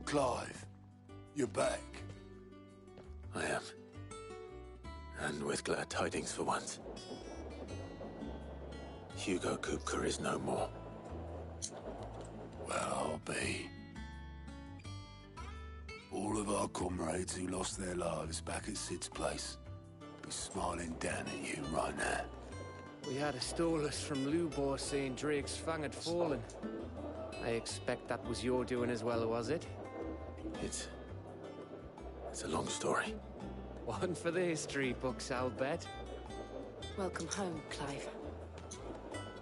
Clive, you're back. I am. And with glad tidings for once. Hugo Kupka is no more. Well, I'll be. All of our comrades who lost their lives back at Sid's place be smiling down at you right now. We had a stolus from Lubor saying Drake's fang had fallen. I expect that was your doing as well, was it? It's a long story. One for the history books, I'll bet. Welcome home, Clive.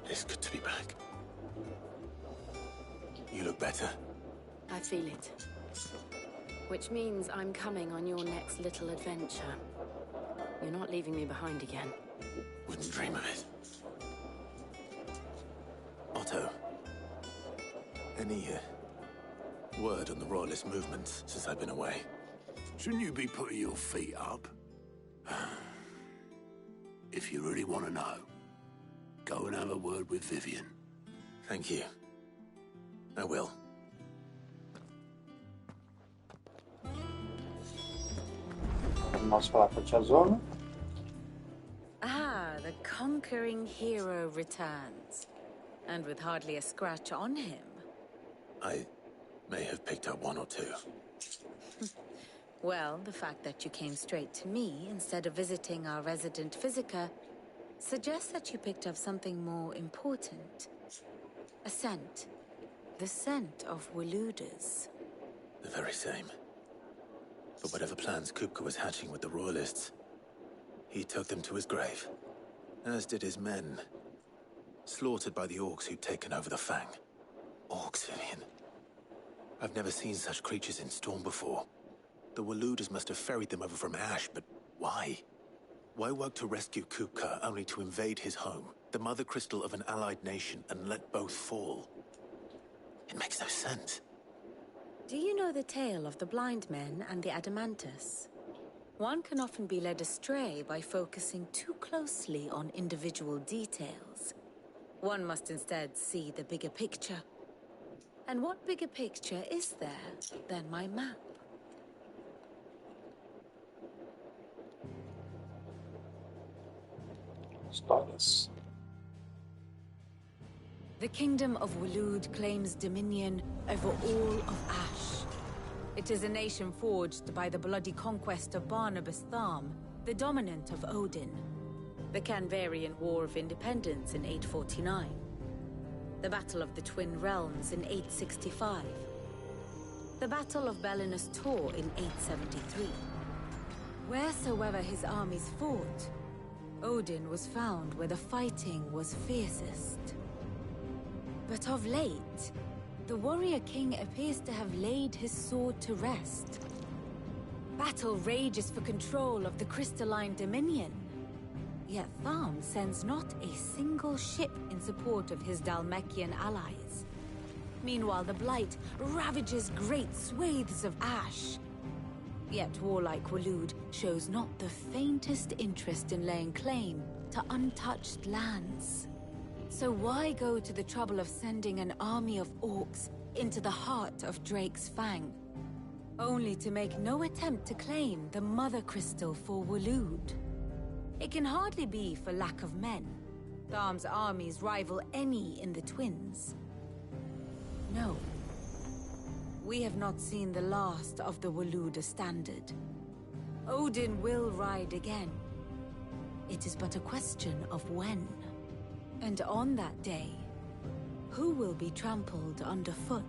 It's good to be back. You look better. I feel it. Which means I'm coming on your next little adventure. You're not leaving me behind again. Wouldn't dream of it. Otto, any word on the Royalist movements since I've been away? Shouldn't you be putting your feet up? If you really want to know, go and have a word with Vivian. Thank you. I will. Vamos falar com a tia Zona. Ah, the conquering hero returns. And with hardly a scratch on him. I may have picked up one or two. Well, the fact that you came straight to me instead of visiting our resident physiker suggests that you picked up something more important. A scent. The scent of Waludas. The very same. But whatever plans Kupka was hatching with the Royalists, he took them to his grave. As did his men. Slaughtered by the orcs who'd taken over the Fang. Orcs, Vivian. I've never seen such creatures in Storm before. The Waludas must have ferried them over from Ash, but why? Why work to rescue Kupka only to invade his home, the mother crystal of an allied nation, and let both fall? It makes no sense. Do you know the tale of the blind men and the Adamantus? One can often be led astray by focusing too closely on individual details. One must instead see the bigger picture. And what bigger picture is there than my map? Histórias. The kingdom of Walud claims dominion over all of Ash. It is a nation forged by the bloody conquest of Barnabas Tharm, the dominant of Odin. The Canvarian War of Independence in 849. The Battle of the Twin Realms in 865. The Battle of Belinus Tor in 873. Wheresoever his armies fought, Odin was found where the fighting was fiercest. But of late, the warrior king appears to have laid his sword to rest. Battle rages for control of the crystalline dominion. Yet Tharm sends not a single ship in support of his Dhalmekian allies. Meanwhile, the Blight ravages great swathes of Ash. Yet warlike Walud shows not the faintest interest in laying claim to untouched lands. So why go to the trouble of sending an army of orcs into the heart of Drake's Fang, only to make no attempt to claim the Mother Crystal for Walud? It can hardly be for lack of men. Tharm's armies rival any in the Twins. No. We have not seen the last of the Waluda standard. Odin will ride again. It is but a question of when. And on that day, who will be trampled underfoot?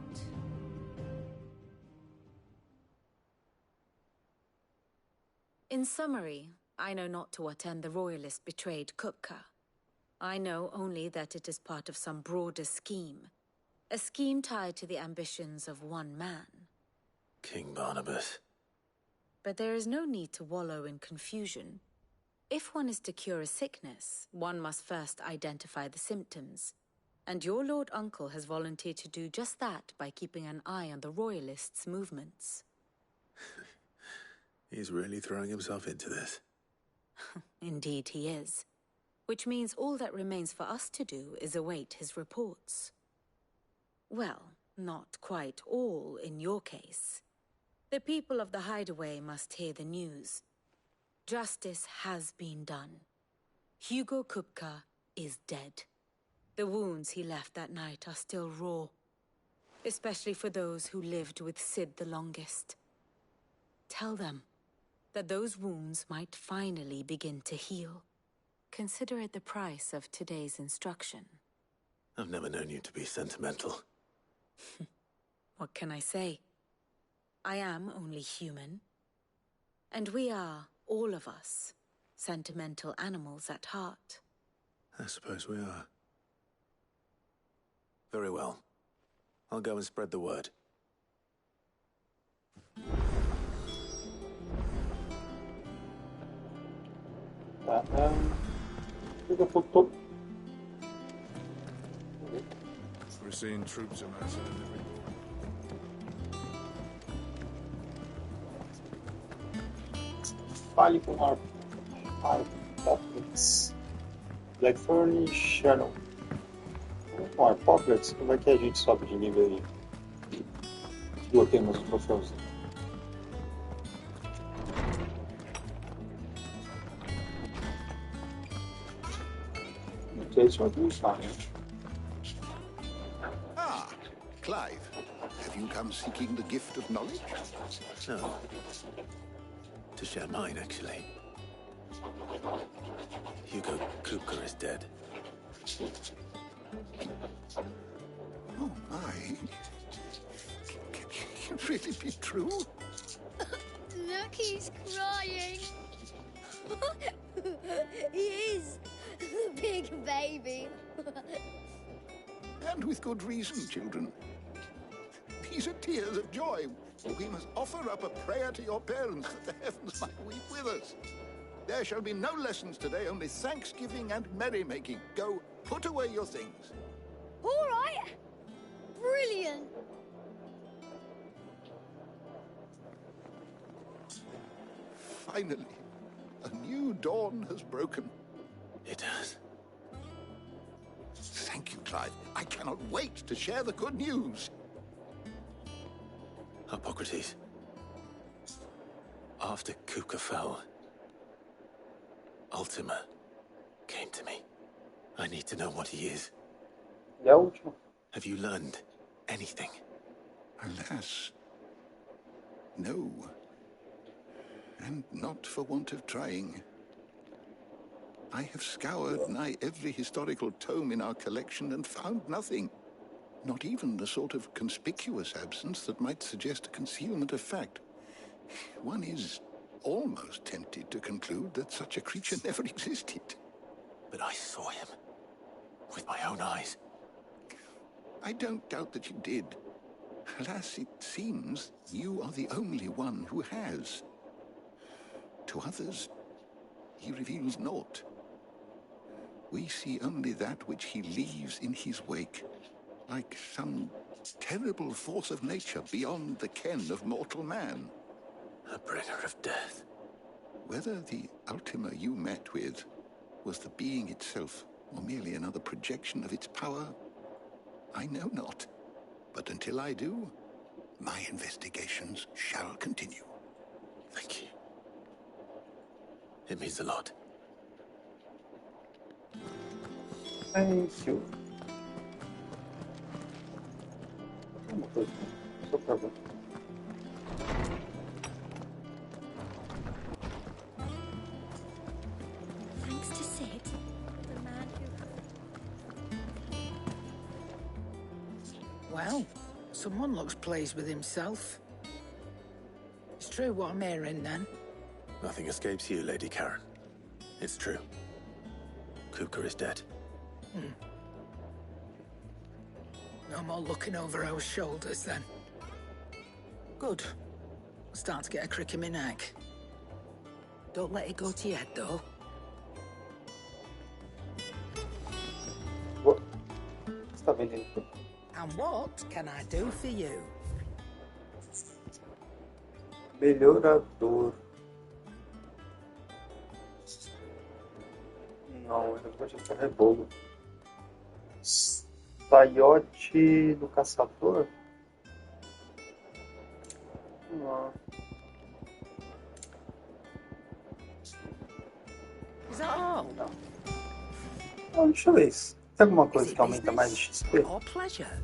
In summary, I know not to what end the Royalists betrayed Kupka. I know only that it is part of some broader scheme. A scheme tied to the ambitions of one man. King Barnabas. But there is no need to wallow in confusion. If one is to cure a sickness, one must first identify the symptoms. And your Lord Uncle has volunteered to do just that by keeping an eye on the Royalists' movements. He's really throwing himself into this. Indeed he is. Which means all that remains for us to do is await his reports. Well, not quite all in your case. The people of the Hideaway must hear the news. Justice has been done. Hugo Kupka is dead. The wounds he left that night are still raw, especially for those who lived with Sid the longest. Tell them that those wounds might finally begin to heal. Consider it the price of today's instruction. I've never known you to be sentimental. What can I say? I am only human. And we are, all of us, sentimental animals at heart. I suppose we are. Very well. I'll go and spread the word. Tá, fica pro topo. We're seeing troops amassing in every Fale com our pockets. Blackthorn Shadow. Com our pockets, como é que a gente sobe de nível aí? Bloqueamos os troféus. Esse é um fácil. Ah, Clive. Have you come seeking the gift of knowledge? No. To share mine, actually. Hugo Kupka is dead. Oh, my. Can it really be true? Look, he's crying. He is. The big baby. And with good reason, children. These are tears of joy. We must offer up a prayer to your parents that the heavens might weep with us. There shall be no lessons today, only thanksgiving and merrymaking. Go, put away your things. All right. Brilliant. Finally, a new dawn has broken. It has. Thank you, Clive. I cannot wait to share the good news. Hippocrates. After Kupka fell, Ultima came to me. I need to know what he is. E a última? Have you learned anything? Alas, no. And not for want of trying. I have scoured nigh every historical tome in our collection and found nothing. Not even the sort of conspicuous absence that might suggest a concealment of fact. One is almost tempted to conclude that such a creature never existed. But I saw him. With my own eyes. I don't doubt that you did. Alas, it seems you are the only one who has. To others, he reveals naught. We see only that which he leaves in his wake, like some terrible force of nature beyond the ken of mortal man. A bringer of death. Whether the Ultima you met with was the being itself, or merely another projection of its power, I know not. But until I do, my investigations shall continue. Thank you. It means a lot. Thank you. Uma coisa, só pra ver. Thanks to Sid, the man who... Well, someone looks pleased with himself. It's true what I'm hearing, then. Nothing escapes you, Lady Karen. It's true. Kupka is dead. No more looking over our shoulders, then. Good. I'm starting to get a crick in my neck. Don't let it go to your head, though. What? Você tá vendendo? And what can I do for you? Melhorador. Não, eu vou de rebolo. Saiote do caçador? No. Is that all? Não. Oh, deixa eu ver se tem alguma Is coisa it que aumenta mais de business XP. or pleasure?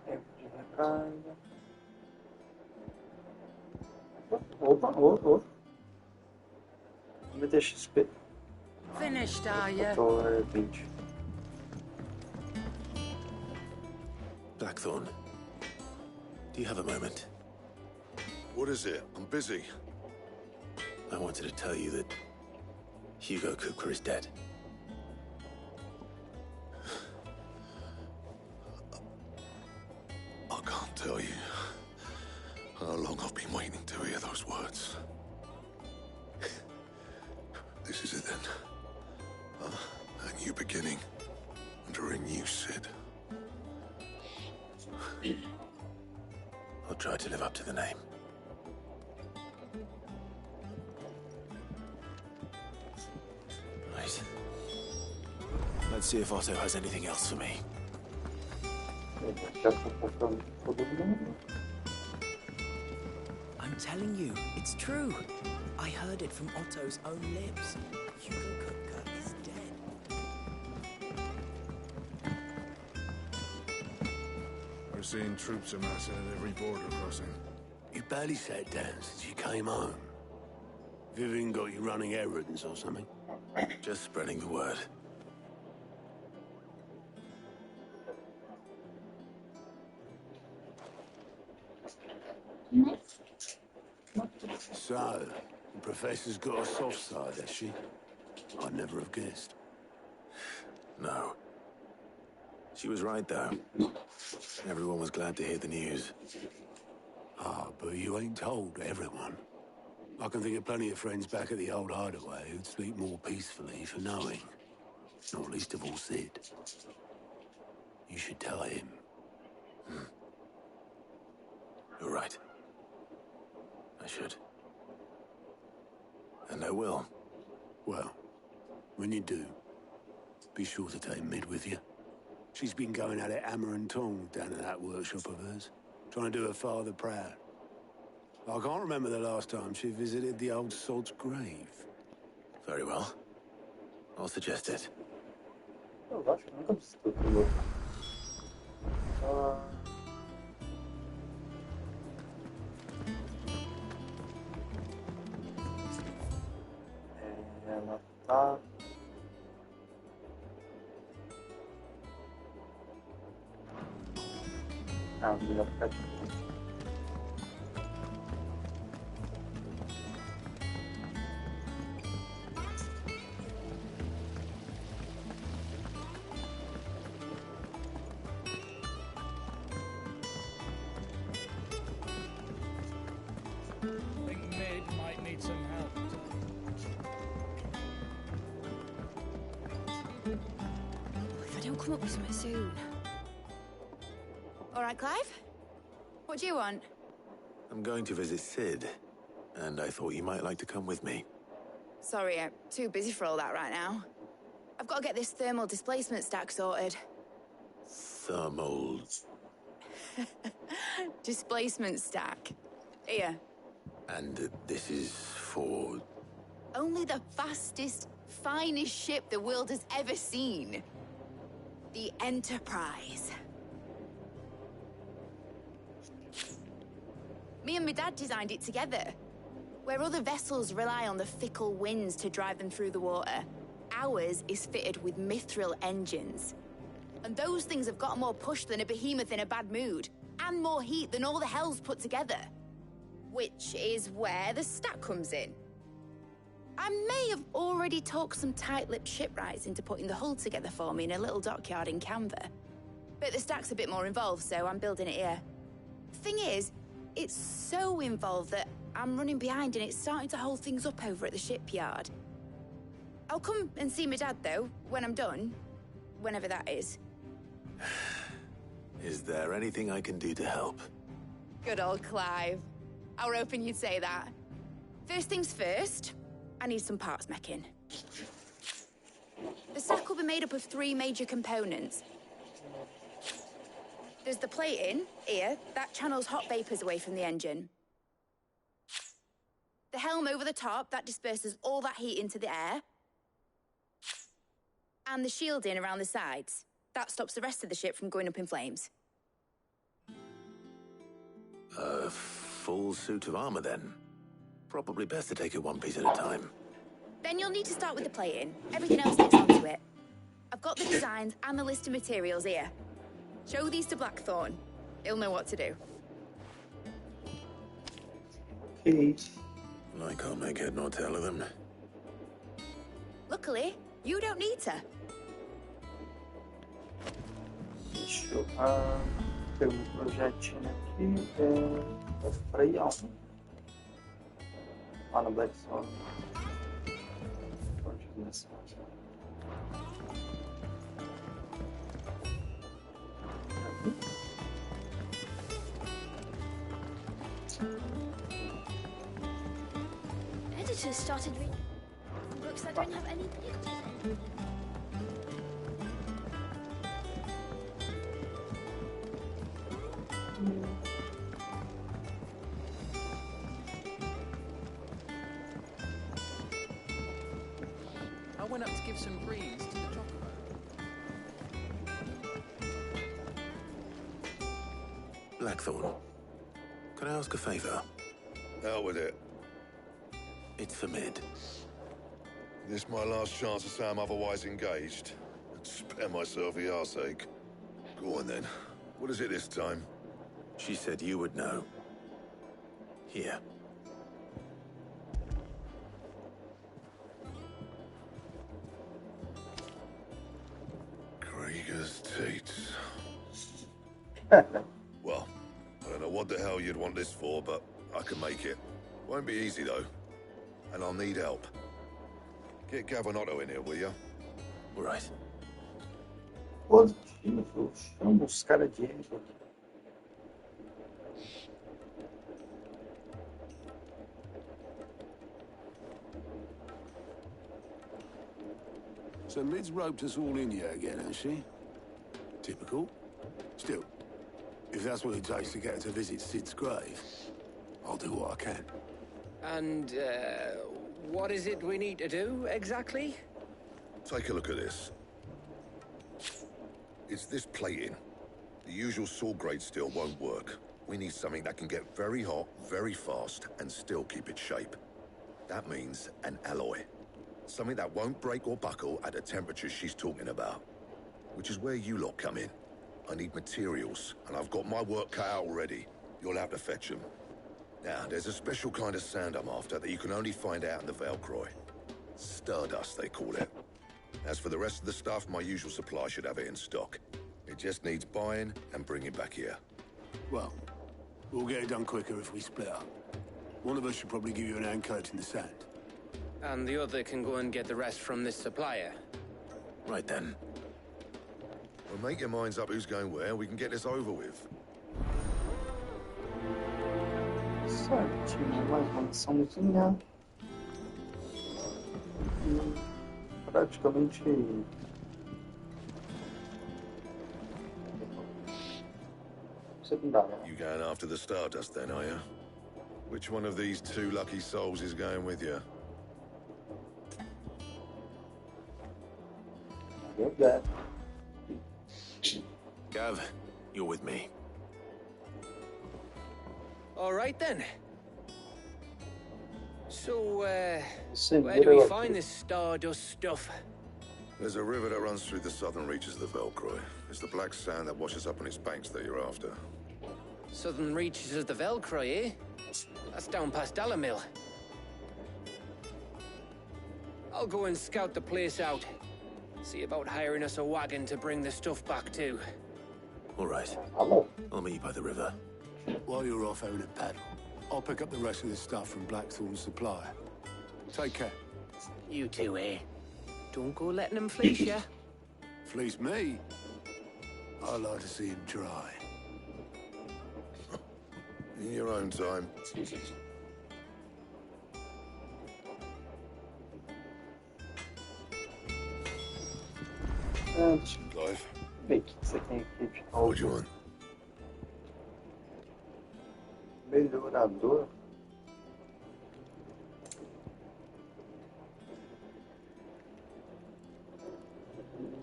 Tempo de recarga. Opa. Vou meter XP. Finished, are Eu you? tô 20. Blackthorn, do you have a moment? What is it? I'm busy. I wanted to tell you that Hugo Kupka is dead. I can't tell you how long I've been waiting to hear those words. This is it then. A new beginning under a new Sid. I'll try to live up to the name. Right. Let's see if Otto has anything else for me. Já tô comprando todo mundo. I'm telling you, it's true. I heard it from Otto's own lips. Hugo Kupka is dead. We're seeing troops amassing at every border crossing. You barely sat down since you came home. Vivian got you running errands or something? Just spreading the word. So, the Professor's got a soft side, has she? I'd never have guessed. No. She was right, though. Everyone was glad to hear the news. Ah, but you ain't told everyone. I can think of plenty of friends back at the old hideaway who'd sleep more peacefully for knowing. Not least of all Sid. You should tell him. You're right. I should. And I will. Well, when you do, be sure to take Mid with you. She's been going at it hammer and tong down at that workshop of hers, trying to do her father proud. I can't remember the last time she visited the old sod's grave. Very well. I'll suggest it. Eu acho que nunca preciso ter piloto. Ela tá. Ah, melhor ficar aqui. I think Mid might need some help. If I don't come up with something soon. All right, Clive? What do you want? I'm going to visit Sid, and I thought you might like to come with me. Sorry, I'm too busy for all that right now. I've got to get this thermal displacement stack sorted. Thermal... Displacement stack. Here. And this is for... Only the fastest, finest ship the world has ever seen. The Enterprise. Me and my dad designed it together. Where other vessels rely on the fickle winds to drive them through the water, ours is fitted with mithril engines. And those things have got more push than a behemoth in a bad mood, and more heat than all the hells put together. Which is where the stack comes in. I may have already talked some tight-lipped shipwrights into putting the hull together for me in a little dockyard in Canva. But the stack's a bit more involved, so I'm building it here. Thing is, it's so involved that I'm running behind and it's starting to hold things up over at the shipyard. I'll come and see my dad, though, when I'm done. Whenever that is. Is there anything I can do to help? Good old Clive. I were hoping you'd say that. First things first, I need some parts mecking. The sack will be made up of 3 major components. There's the plating, here, that channels hot vapors away from the engine. The helm over the top, that disperses all that heat into the air. And the shielding around the sides. That stops the rest of the ship from going up in flames. A full suit of armor, then. Probably best to take it one piece at a time. Then you'll need to start with the plating. Everything else sticks onto it. I've got the designs and the list of materials here. Show these to Blackthorn. He'll know what to do. Okay. I can't make head nor tail of them. Luckily, you don't need to. Deixa eu ter projetinho aqui. Vou frear. Ah, no Black Sun. Pode começar. Editors started reading books that don't have any pictures in. I went up to give some greens to the chocobo. Blackthorn, can I ask a favor? Out with it. It's for Mid. This my last chance to say I'm otherwise engaged. Spare myself the arseache. Go on then. What is it this time? She said you would know. Here. Krieger's teats. Well, I don't know what the hell you'd want this for, but I can make it. Won't be easy though. And I'll need help. Get Gavin-Otto in here, will you? All right. Positivo, chama os caras de erro. So Mid's roped us all in here again, has she? Typical. Still, if that's what it takes to get her to visit Sid's grave, I'll do what I can. And, what is it we need to do, exactly? Take a look at this. It's this plating. The usual sword grade steel won't work. We need something that can get very hot, very fast, and still keep its shape. That means an alloy. Something that won't break or buckle at the temperatures she's talking about. Which is where you lot come in. I need materials, and I've got my work cut out already. You'll have to fetch them. Now, there's a special kind of sand I'm after that you can only find out in the Velcroy. Stardust, they call it. As for the rest of the stuff, my usual supply should have it in stock. It just needs buying and bringing back here. Well, we'll get it done quicker if we split up. One of us should probably give you an hand coat in the sand. And the other can go and get the rest from this supplier. Right then. Well, make your minds up who's going where, we can get this over with. Certinho, mais uma missãozinha. Praticamente. Secundária. You going after the Stardust then, are you? Which one of these 2 lucky souls is going with you? That. Gav, you're with me. All right, then. So, where Sim, do we find this Stardust stuff? There's a river that runs through the southern reaches of the Velcroy. It's the black sand that washes up on its banks that you're after. Southern reaches of the Velcroy, eh? That's down past Dalamil. I'll go and scout the place out. See about hiring us a wagon to bring the stuff back to. All right. I'll meet you by the river. While you're off having a paddle, I'll pick up the rest of the stuff from Blackthorn's supplier. Take care. You two, eh? Don't go letting them fleece ya. Fleece me? I like to see him try. In your own time. Deixa eu ver o que você tem aqui de novo. Melhorador.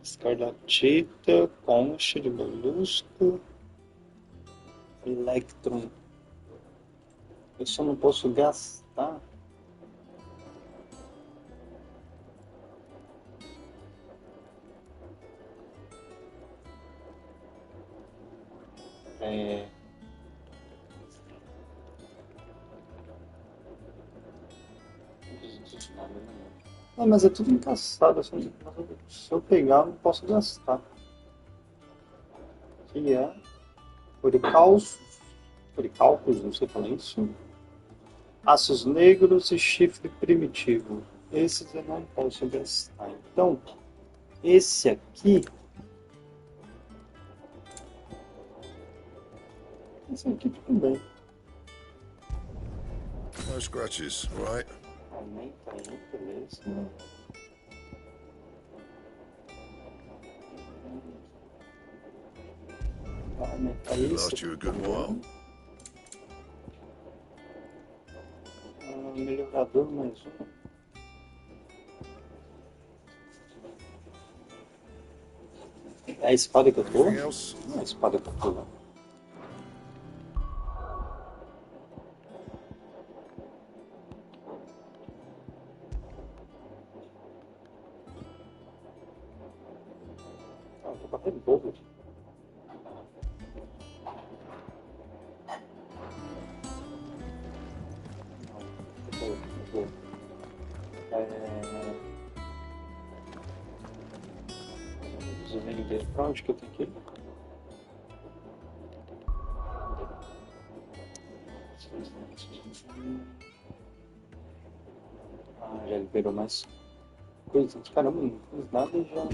Escarlatita, concha de molusco, electron. Eu só não posso gastar. Não, mas é tudo encaçado. Assim, se eu pegar, eu não posso gastar. Que é Oricalcos, não sei falar isso. Aços negros e chifre primitivo. Esses eu não posso gastar. Então, esse aqui. Esse aqui tudo bem. No scratches, right? Aumenta aí, beleza. Aumenta isso. Last you a good while. Melhorador mais um. É a espada que eu tô? Não é a espada que eu tô, não. Ah, eu tô batendo dobro aqui. Pra onde que eu tenho que ir? Ah, já liberou mais coisas. Caramba, não fiz nada e já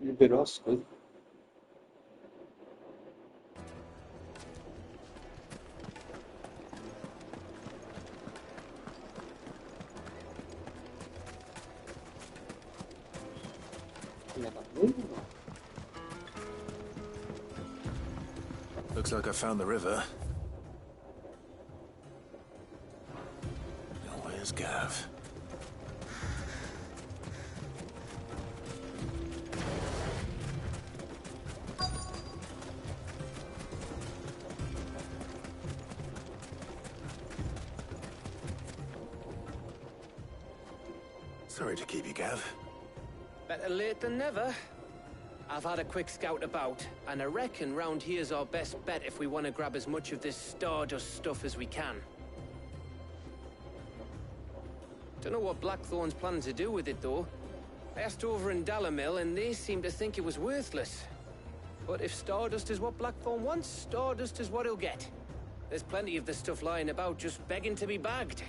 liberou as coisas. Looks like I found the river. Now where's Gav? Sorry to keep you, Gav. Better late than never. I've had a quick scout about, and I reckon round here's our best bet if we want to grab as much of this Stardust stuff as we can. Don't know what Blackthorn's planning to do with it, though. I asked over in Dalamil, and they seem to think it was worthless. But if Stardust is what Blackthorn wants, Stardust is what he'll get. There's plenty of the stuff lying about, just begging to be bagged.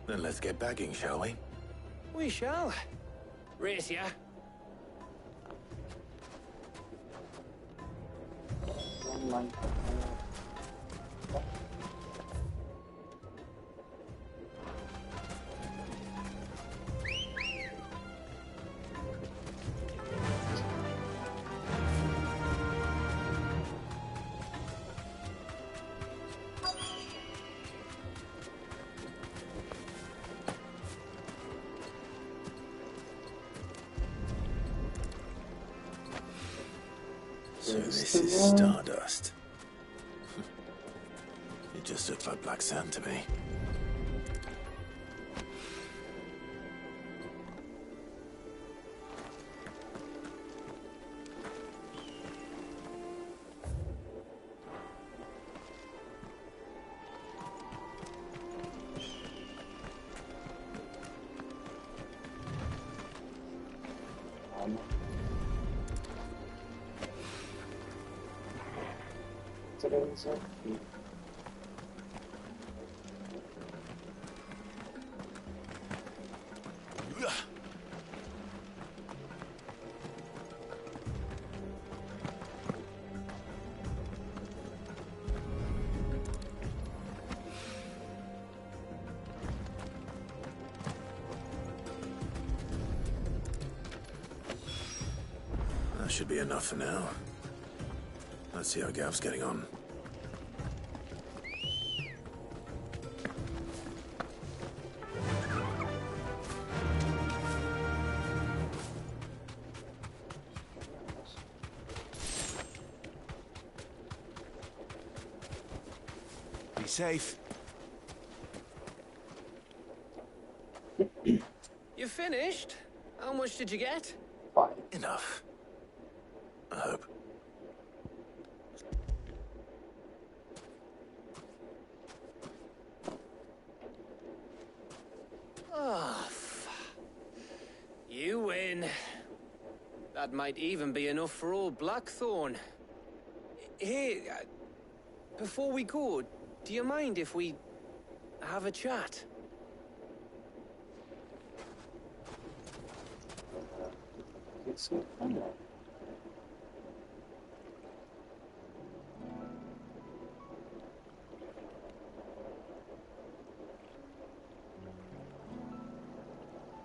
Then let's get bagging, shall we? We shall. Race ya. So this is Stardust. It just looks like black sand to me. should be enough for now. Let's see how Gav's getting on. Be safe. You finished? How much did you get? Enough. I hope. Oh, you win. That might even be enough for old Blackthorn. Hey, before we go, do you mind if we have a chat?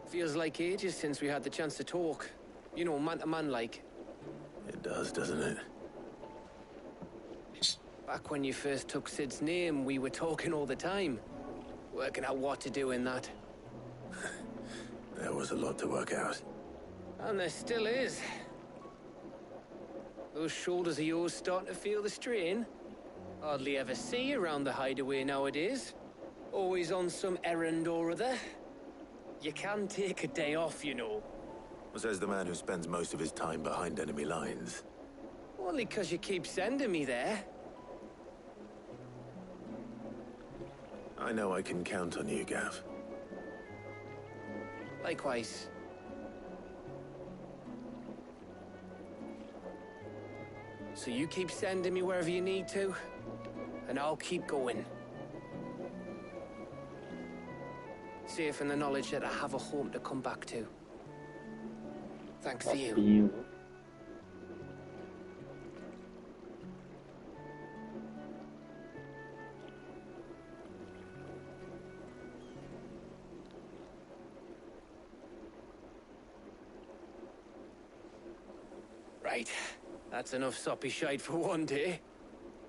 Feels like ages since we had the chance to talk. You know, man to man like. It does, doesn't it? Back when you first took Sid's name, we were talking all the time. Working out what to do in that. There was a lot to work out. And there still is. Those shoulders of yours starting to feel the strain. Hardly ever see you around the hideaway nowadays. Always on some errand or other. You can take a day off, you know. Says the man who spends most of his time behind enemy lines. Only 'cause you keep sending me there. I know I can count on you, Gav. Likewise. So you keep sending me wherever you need to, and I'll keep going. Safe in the knowledge that I have a home to come back to. Thanks to you. Right. That's enough soppy shite for one day.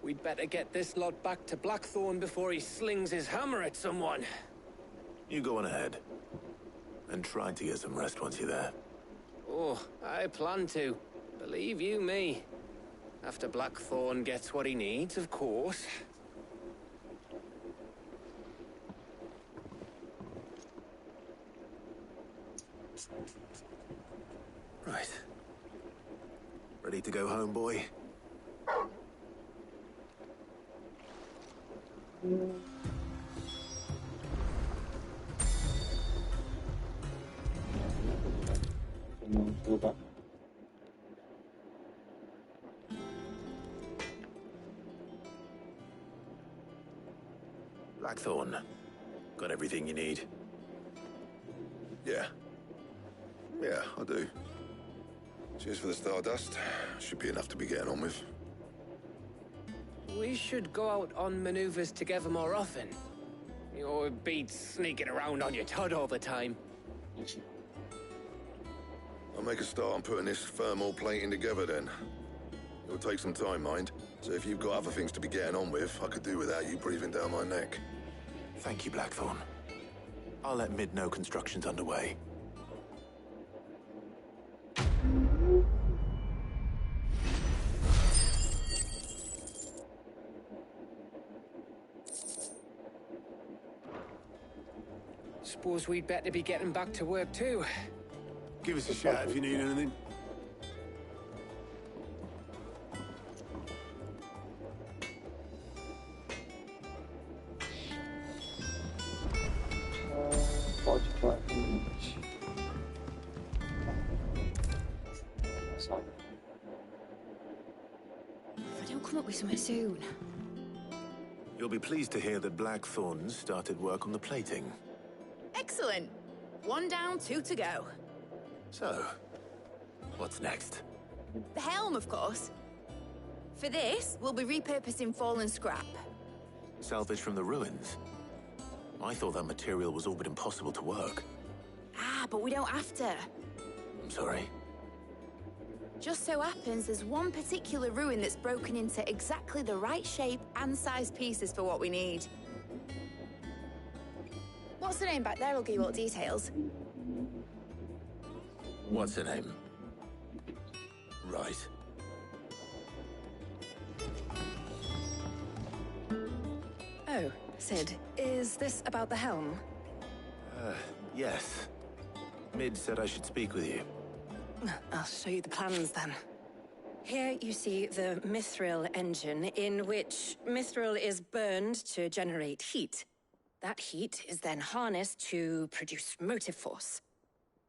We'd better get this lot back to Blackthorn before he slings his hammer at someone. You go on ahead. And try to get some rest once you're there. Oh, I plan to. Believe you me. After Blackthorn gets what he needs, of course. Right. Ready to go home, boy? Blackthorn, got everything you need? Yeah. Yeah, I do. Cheers for the stardust. Should be enough to be getting on with. We should go out on maneuvers together more often. You know, it beats sneaking around on your Todd all the time. I'll make a start on putting this thermal plating together then. It'll take some time, mind. So if you've got other things to be getting on with, I could do without you breathing down my neck. Thank you, Blackthorn. I'll let Mid know construction's underway. Suppose we'd better be getting back to work too. Give us a shout if you need anything. Pode claramente. If I don't come up with something soon. You'll be pleased to hear that Blackthorn started work on the plating. Excellent. 1 down, 2 to go. So, what's next? The helm, of course. For this, we'll be repurposing fallen scrap. Salvage from the ruins? I thought that material was all but impossible to work. Ah, but we don't have to. I'm sorry. Just so happens there's one particular ruin that's broken into exactly the right shape and size pieces for what we need. What's the name back there? I'll give you all the details. What's her name? Right. Oh, Sid, is this about the helm? Yes. Mid said I should speak with you. I'll show you the plans then. Here you see the mithril engine, in which mithril is burned to generate heat. That heat is then harnessed to produce motive force.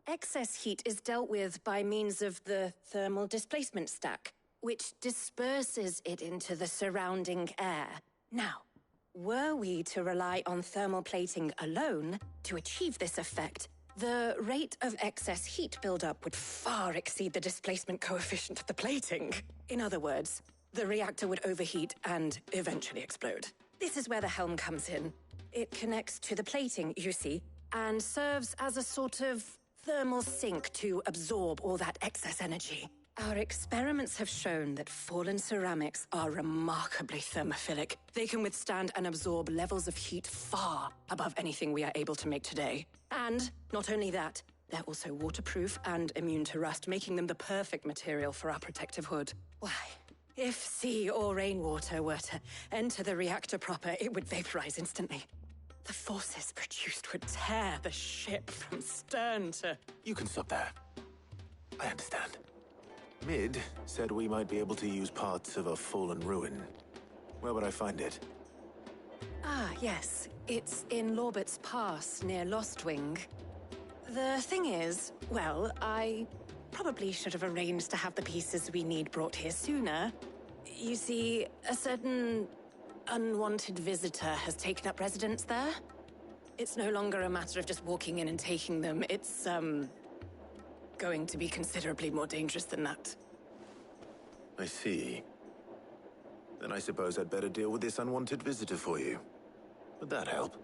Excess heat is dealt with by means of the thermal displacement stack, which disperses it into the surrounding air. Now, were we to rely on thermal plating alone to achieve this effect, the rate of excess heat buildup would far exceed the displacement coefficient of the plating. In other words, the reactor would overheat and eventually explode. This is where the helm comes in. It connects to the plating, you see, and serves as a sort of thermal sink to absorb all that excess energy. Our experiments have shown that fallen ceramics are remarkably thermophilic. They can withstand and absorb levels of heat far above anything we are able to make today. And not only that, they're also waterproof and immune to rust, making them the perfect material for our protective hood. Why, if sea or rainwater were to enter the reactor proper, it would vaporize instantly. The forces produced would tear the ship from stern to... You can stop there. I understand. Mid said we might be able to use parts of a fallen ruin. Where would I find it? Ah, yes. It's in Lorbert's Pass, near Lostwing. The thing is, well, I probably should have arranged to have the pieces we need brought here sooner. You see, a certain unwanted visitor has taken up residence there. It's no longer a matter of just walking in and taking them. It's, going to be considerably more dangerous than that. I see. Then I suppose I'd better deal with this unwanted visitor for you. Would that help?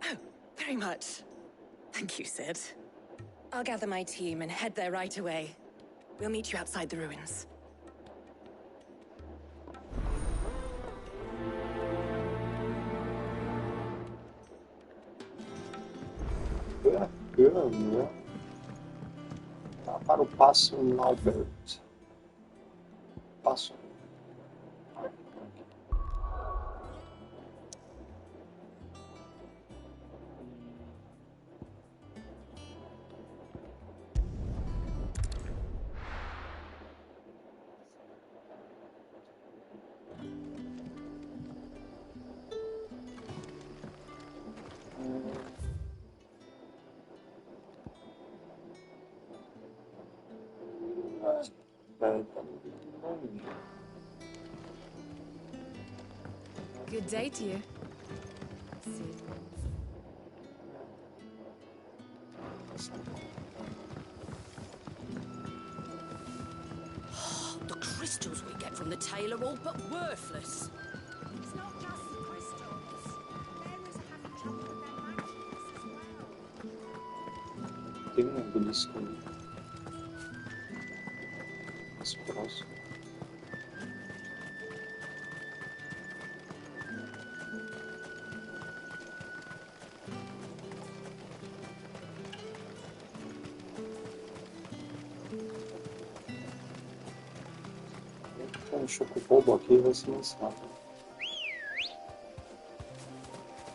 Oh, very much. Thank you, Sid. I'll gather my team and head there right away. We'll meet you outside the ruins. Bacana. Tá para o passo Albert. Passo. Good day to you. The crystals we get from the tail are all but worthless. It's not just the crystals. Bearers are having trouble with their magic as well. Tem um belisco mais próximo. Um chocobobo aqui vai ser mais rápido.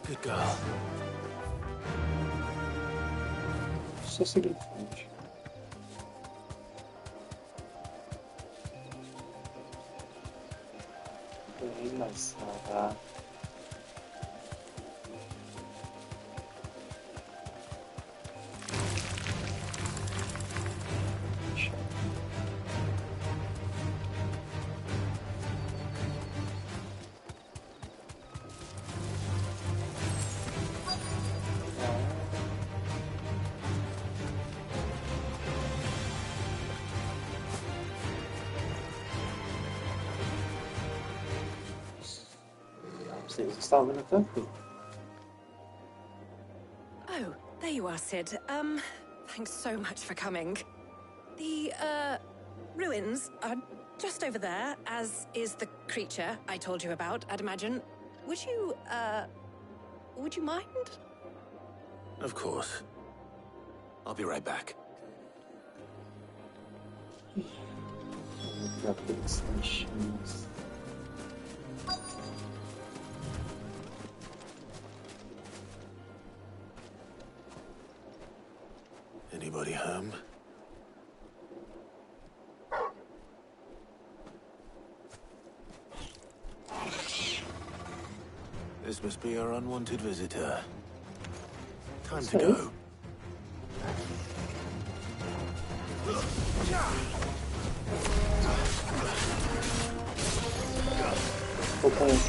Good girl. Só seguir em frente. Bem mais rápido. Vocês estavam vendo tanto? Oh, there you are, Sid. Thanks so much for coming. The, ruins are just over there, as is the creature I told you about, I'd imagine. Would you mind? Of course. I'll be right back. Anybody home? This must be our unwanted visitor. Time to go. Okay.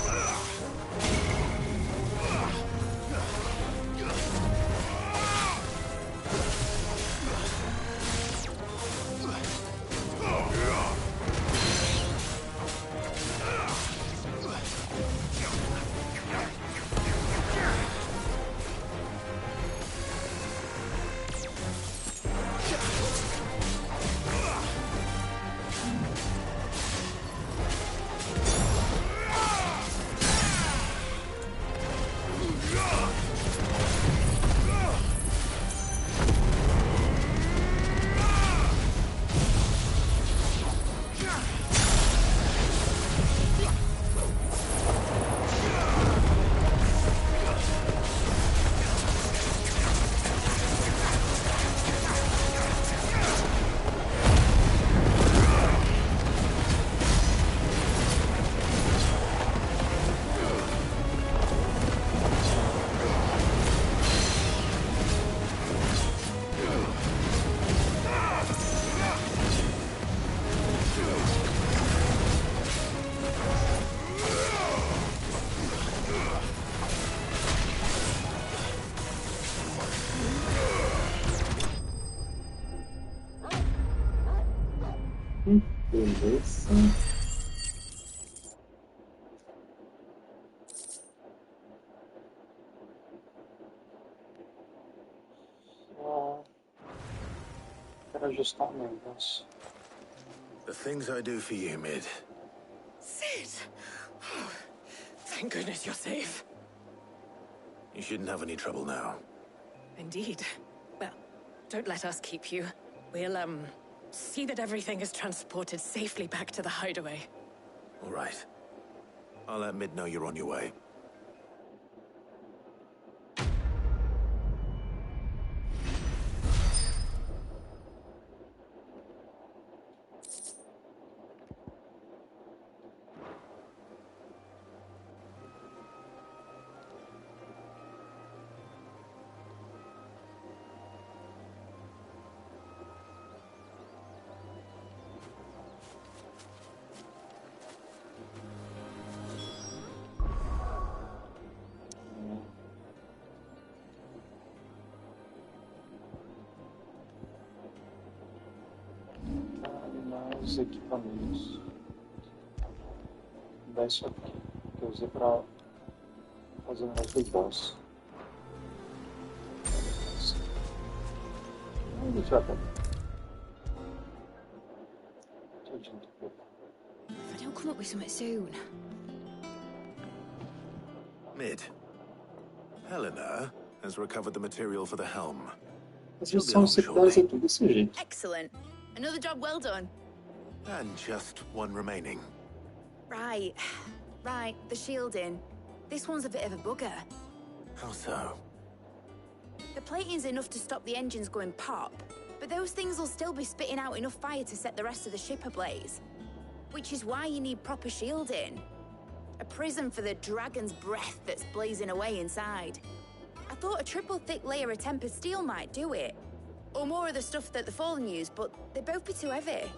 Beleza. Só quero ajustar um negócio. The things I do for you, Mid. Sid! Oh, thank goodness you're safe. You shouldn't have any trouble now. Indeed. Well, don't let us keep you. We'll, see that everything is transported safely back to the hideaway. All right. I'll let Mid know you're on your way. Os equipamentos. Vou dar isso aqui, que eu usei para fazer o negócio do boss. Vamos deixar até. If I don't come up with something soon. Mid. Helena has recovered the material for the helm. As missões secundárias é tudo desse jeito. Excellent. Another job well done. And just one remaining. Right. Right, the shielding. This one's a bit of a bugger. How so? The plating's enough to stop the engines going pop, but those things will still be spitting out enough fire to set the rest of the ship ablaze. Which is why you need proper shielding. A prison for the dragon's breath that's blazing away inside. I thought a triple thick layer of tempered steel might do it. Or more of the stuff that the Fallen use, but they'd both be too heavy.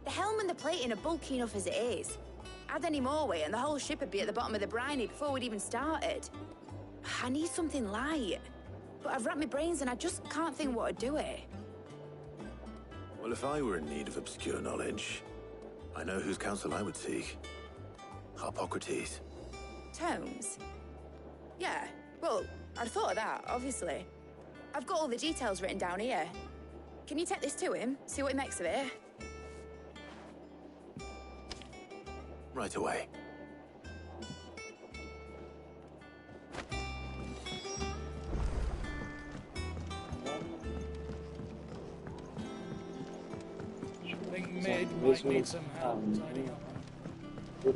The helm and the plating are bulky enough as it is. Add any more weight and the whole ship would be at the bottom of the briny before we'd even started. I need something light. But I've racked my brains and I just can't think what would do it. Well, if I were in need of obscure knowledge, I know whose counsel I would seek. Harpocrates. Tomes? Yeah, well, I'd thought of that, obviously. I've got all the details written down here. Can you take this to him? See what he makes of it? Right away. I think Mid might need some help tidying up.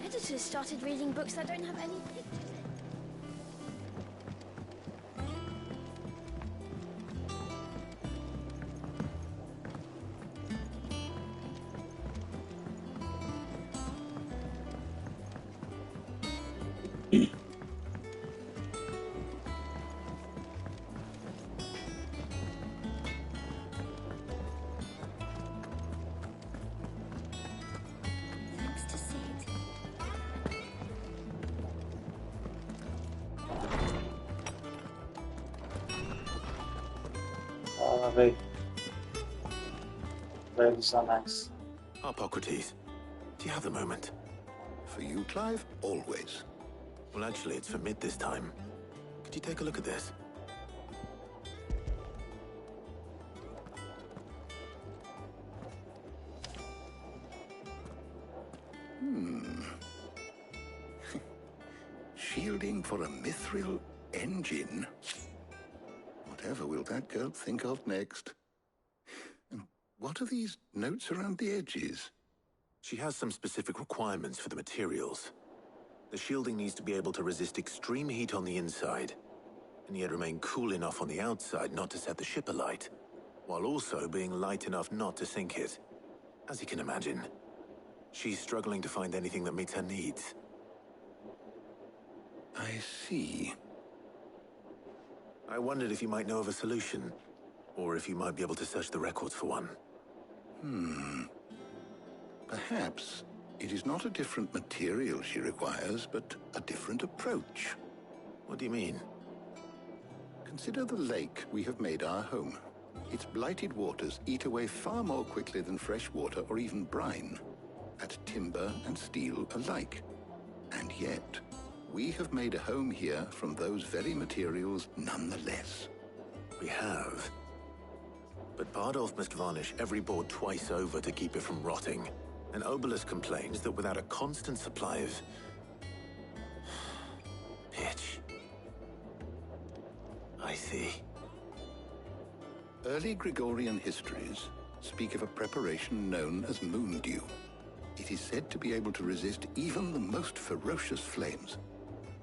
Editors started reading books that don't have any pictures in. Thanks to Sid. Velho. Velho dos Anéis. Hippocrates, do you have a moment? For you, Clive, always. Well, actually, it's for Mid this time. Could you take a look at this? Shielding for a mithril engine? Whatever will that girl think of next? And what are these notes around the edges? She has some specific requirements for the materials. The shielding needs to be able to resist extreme heat on the inside, and yet remain cool enough on the outside not to set the ship alight, while also being light enough not to sink it. As you can imagine, she's struggling to find anything that meets her needs. I see. I wondered if you might know of a solution, or if you might be able to search the records for one. Perhaps it is not a different material she requires, but a different approach. What do you mean? Consider the lake we have made our home. Its blighted waters eat away far more quickly than fresh water or even brine, at timber and steel alike. And yet, we have made a home here from those very materials nonetheless. We have. But Bardolph must varnish every board twice over to keep it from rotting. And Obelisk complains that without a constant supply of pitch. I see. Early Gregorian histories speak of a preparation known as moon dew. It is said to be able to resist even the most ferocious flames.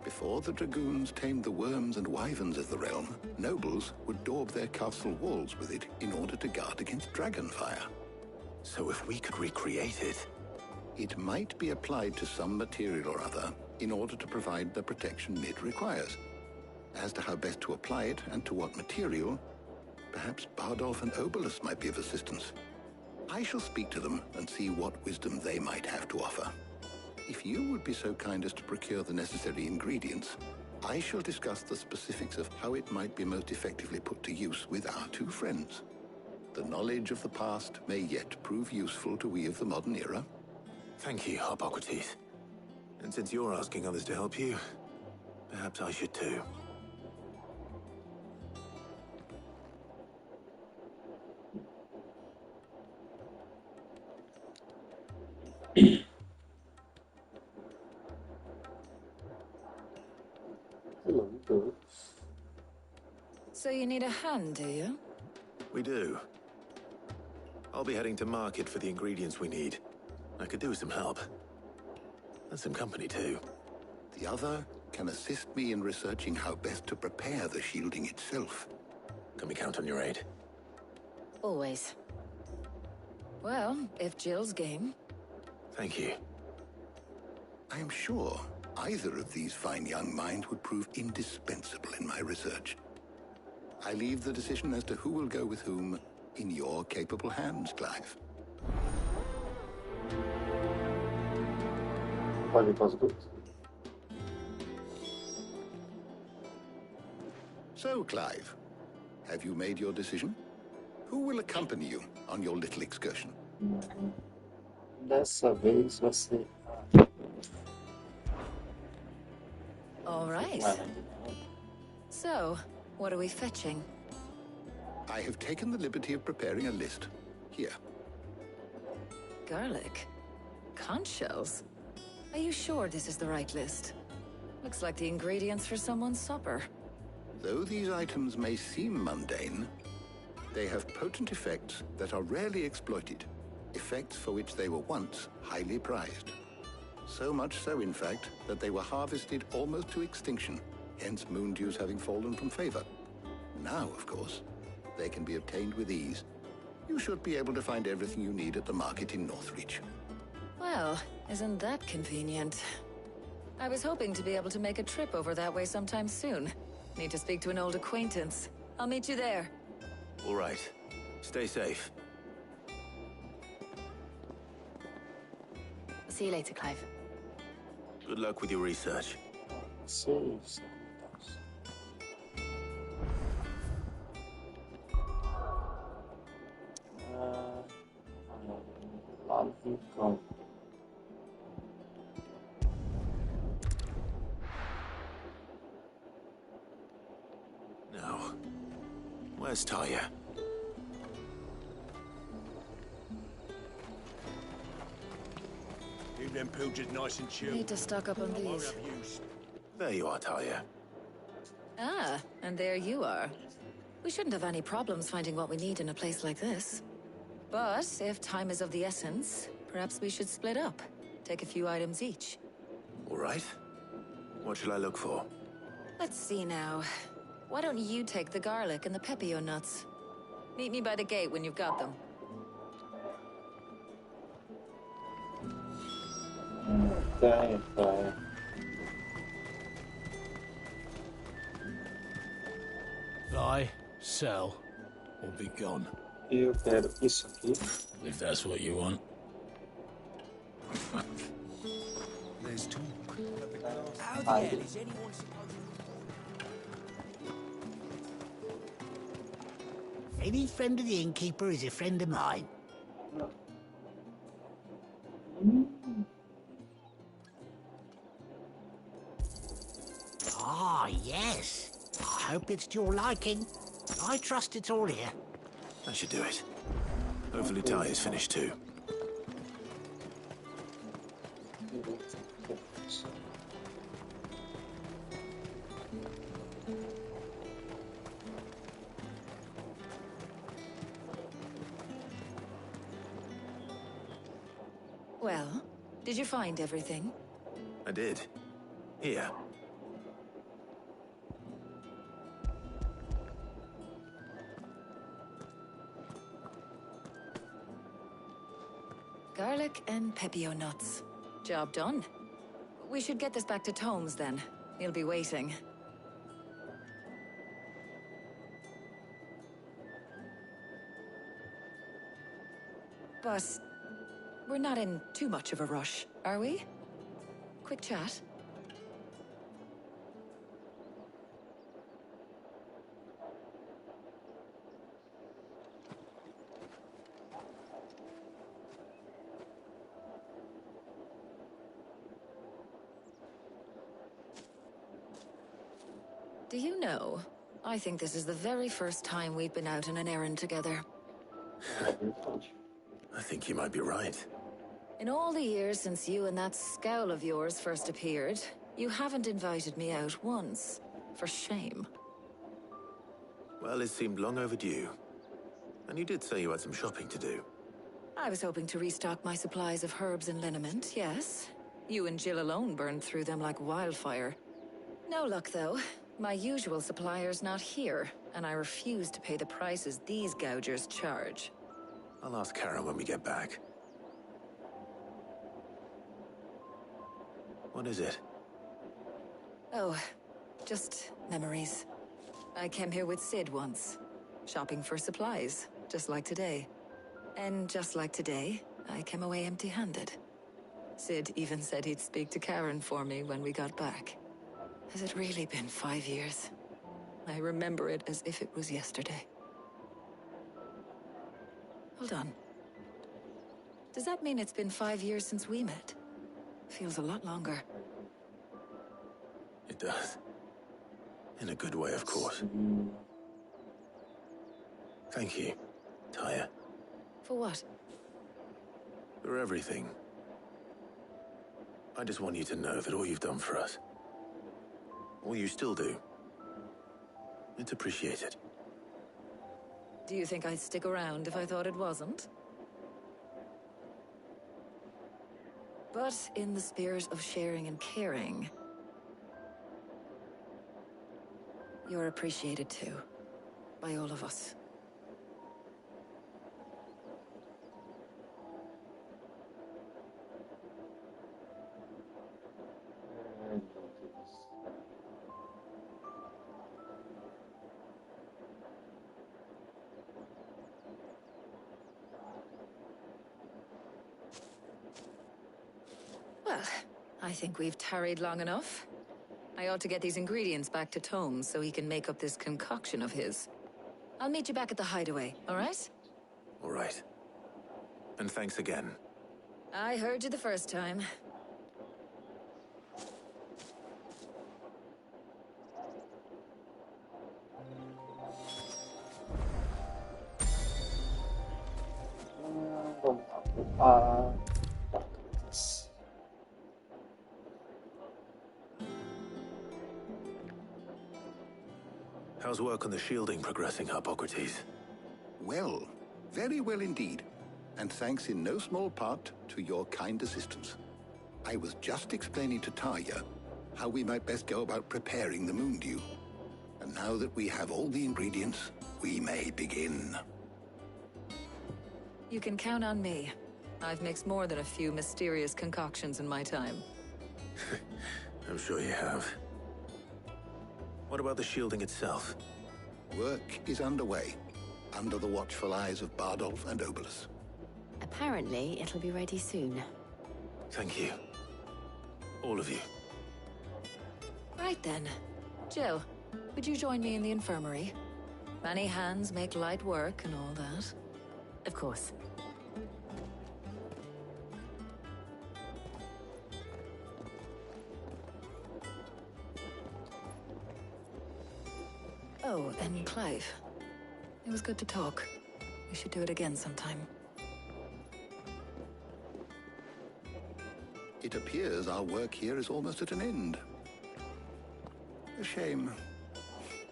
Before the dragoons tamed the worms and wyverns of the realm, nobles would daub their castle walls with it in order to guard against dragonfire. So if we could recreate it... It might be applied to some material or other in order to provide the protection Mid requires. As to how best to apply it and to what material, perhaps Bardolph and Obelisk might be of assistance. I shall speak to them and see what wisdom they might have to offer. If you would be so kind as to procure the necessary ingredients, I shall discuss the specifics of how it might be most effectively put to use with our two friends. The knowledge of the past may yet prove useful to we of the modern era. Thank you, Hippocrates. And since you're asking others to help you, perhaps I should too. Hello, girl. So you need a hand, do you? We do. I'll be heading to market for the ingredients we need. I could do with some help. And some company too. The other can assist me in researching how best to prepare the shielding itself. Can we count on your aid? Always. Well, if Jill's game. Thank you. I am sure either of these fine young minds would prove indispensable in my research. I leave the decision as to who will go with whom in your capable hands, Clive. Pode ir para os grupos. So, Clive, have you made your decision? Who will accompany you on your little excursion? Dessa vez vai ser. All right. So, what are we fetching? I have taken the liberty of preparing a list. Here. Garlic. Conch shells? Are you sure this is the right list? Looks like the ingredients for someone's supper. Though these items may seem mundane, they have potent effects that are rarely exploited, effects for which they were once highly prized. So much so, in fact, that they were harvested almost to extinction, hence moon dews having fallen from favor. Now, of course, they can be obtained with ease. You should be able to find everything you need at the market in Northreach. Well, isn't that convenient? I was hoping to be able to make a trip over that way sometime soon. Need to speak to an old acquaintance. I'll meet you there. All right. Stay safe. See you later, Clive. Good luck with your research. So, lá no vulcão. Now, where's Talia? Keep them pilgers nice and chill. Need to stock up on these. There you are, Talia. Ah, and there you are. We shouldn't have any problems finding what we need in a place like this. But if time is of the essence, perhaps we should split up. Take a few items each. All right. What shall I look for? Let's see now. Why don't you take the garlic and the pepio nuts? Meet me by the gate when you've got them. Tá. Buy, sell, or be gone. Eu quero isso aqui. If that's what you want. There's talk. How the hell is anyone supposed to... Any friend of the innkeeper is a friend of mine. Ah, yes. I hope it's to your liking. I trust it's all here. That should do it. Hopefully Talia's finished too. Well, did you find everything? I did. Here. Garlic and pepio nuts. Job done. We should get this back to Tomes then. He'll be waiting. But we're not in too much of a rush, are we? Quick chat. Do you know, I think this is the very first time we've been out on an errand together. I think you might be right. In all the years since you and that scowl of yours first appeared, you haven't invited me out once. For shame. Well, it seemed long overdue. And you did say you had some shopping to do. I was hoping to restock my supplies of herbs and liniment, yes. You and Jill alone burned through them like wildfire. No luck, though. My usual supplier's not here, and I refuse to pay the prices these gougers charge. I'll ask Karen when we get back. What is it? Oh, just memories. I came here with Sid once, shopping for supplies, just like today. And just like today, I came away empty-handed. Sid even said he'd speak to Karen for me when we got back. Has it really been 5 years? I remember it as if it was yesterday. Hold on. Does that mean it's been 5 years since we met? Feels a lot longer. It does. In a good way, of course. Thank you, Taya. For what? For everything. I just want you to know that all you've done for us, all you still do, it's appreciated. Do you think I'd stick around if I thought it wasn't? But in the spirit of sharing and caring, you're appreciated too, by all of us. Well, I think we've tarried long enough. I ought to get these ingredients back to Tome so he can make up this concoction of his. I'll meet you back at the hideaway, all right? All right. And thanks again. I heard you the first time. How's work on the shielding progressing, Hippocrates? Well, very well indeed. And thanks in no small part to your kind assistance. I was just explaining to Tarja how we might best go about preparing the moon dew. And now that we have all the ingredients, we may begin. You can count on me. I've mixed more than a few mysterious concoctions in my time. I'm sure you have. What about the shielding itself? Work is underway, under the watchful eyes of Bardolph and Obolus. Apparently, it'll be ready soon. Thank you. All of you. Right then. Jill, would you join me in the infirmary? Many hands make light work and all that. Of course. Oh, and Clive. It was good to talk. We should do it again sometime. It appears our work here is almost at an end. A shame.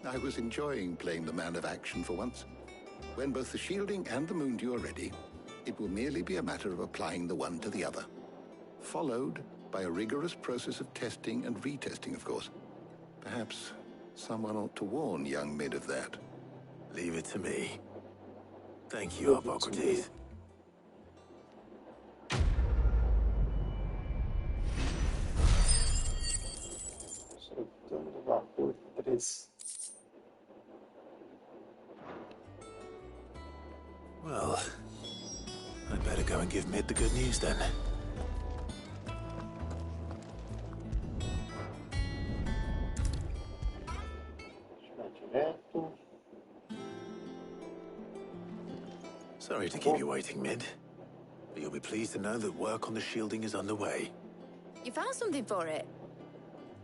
I was enjoying playing the man of action for once. When both the shielding and the moon dew are ready, it will merely be a matter of applying the one to the other. Followed by a rigorous process of testing and retesting, of course. Perhaps someone ought to warn young Mid of that. Leave it to me. Thank you, Hippocrates. Soltando vapor 3. Well, I'd better go and give Mid the good news then. Direto. Sorry to keep you waiting, Mid. But you'll be pleased to know that work on the shielding is underway. You found something for it?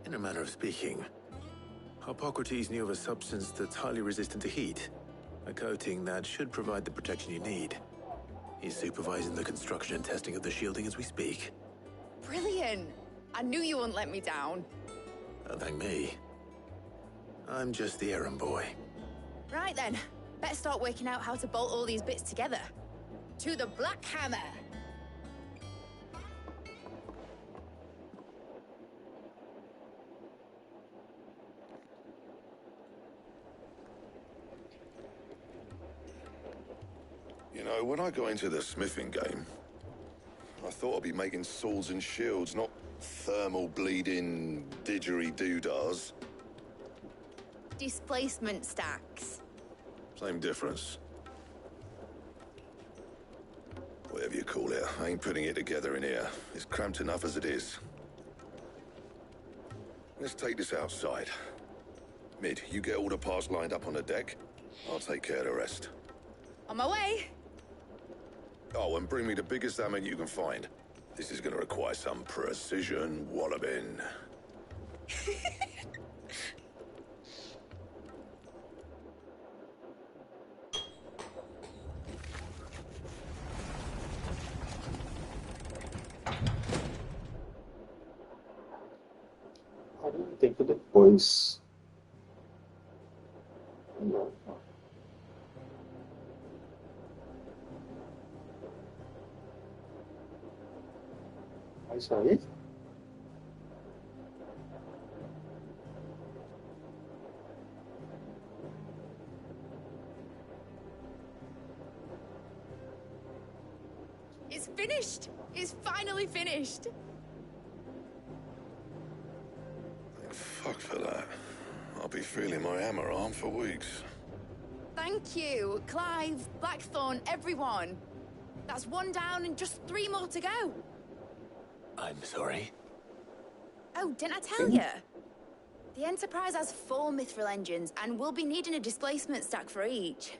In a manner of speaking, Hippocrates knew of a substance that's highly resistant to heat. A coating that should provide the protection you need. He's supervising the construction and testing of the shielding as we speak. Brilliant! I knew you wouldn't let me down. Don't thank me. I'm just the errand boy. Right then, better start working out how to bolt all these bits together. To the Black Hammer! You know, when I got into the smithing game, I thought I'd be making swords and shields, not thermal bleeding didgeridoo-dahs. Displacement stacks. Same difference. Whatever you call it, I ain't putting it together in here. It's cramped enough as it is. Let's take this outside. Mid, you get all the parts lined up on the deck. I'll take care of the rest. On my way! Oh, and bring me the biggest hammer you can find. This is gonna require some precision walloping. Um tempo depois. É isso aí? It's finished! It's finally finished! Fuck for that. I'll be feeling my hammer arm for weeks. Thank you, Clive, Blackthorn, everyone. That's one down and just 3 more to go. I'm sorry. Oh, didn't I tell you? The Enterprise has 4 mithril engines, and we'll be needing a displacement stack for each.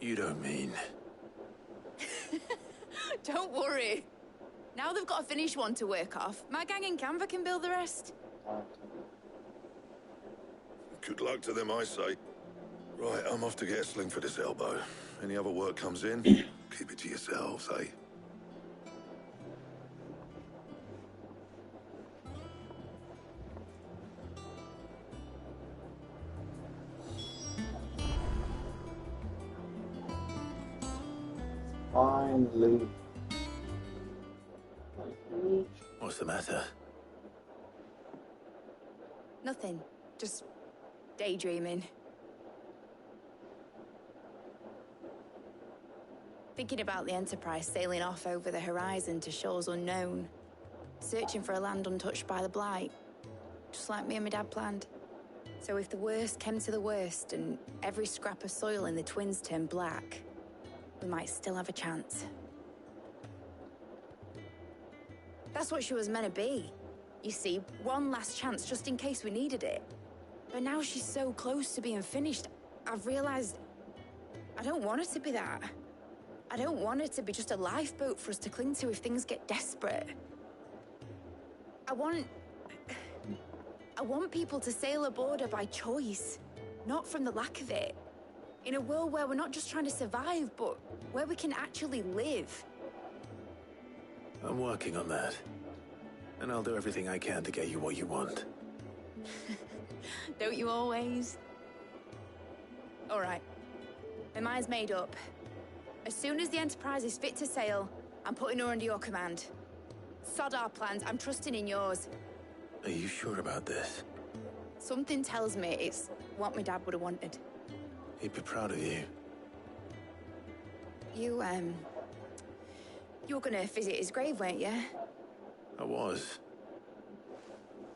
You don't mean... Don't worry. Now they've got a finished one to work off. My gang in Canva can build the rest. Good luck to them, I say. Right, I'm off to get a sling for this elbow. Any other work comes in, keep it to yourselves, eh? Finally. What's the matter? Nothing. Just daydreaming. Thinking about the Enterprise sailing off over the horizon to shores unknown. Searching for a land untouched by the Blight. Just like me and my dad planned. So if the worst came to the worst and every scrap of soil in the Twins turned black, we might still have a chance. That's what she was meant to be. You see, one last chance just in case we needed it. But now she's so close to being finished, I've realized I don't want it to be that. I don't want it to be just a lifeboat for us to cling to if things get desperate. I want people to sail aboard her by choice, not from the lack of it. In a world where we're not just trying to survive, but where we can actually live. I'm working on that. And I'll do everything I can to get you what you want. Don't you always? All right. My mind's made up. As soon as the Enterprise is fit to sail, I'm putting her under your command. Sod our plans, I'm trusting in yours. Are you sure about this? Something tells me it's what my dad would have wanted. He'd be proud of you. You were gonna visit his grave, weren't you? I was.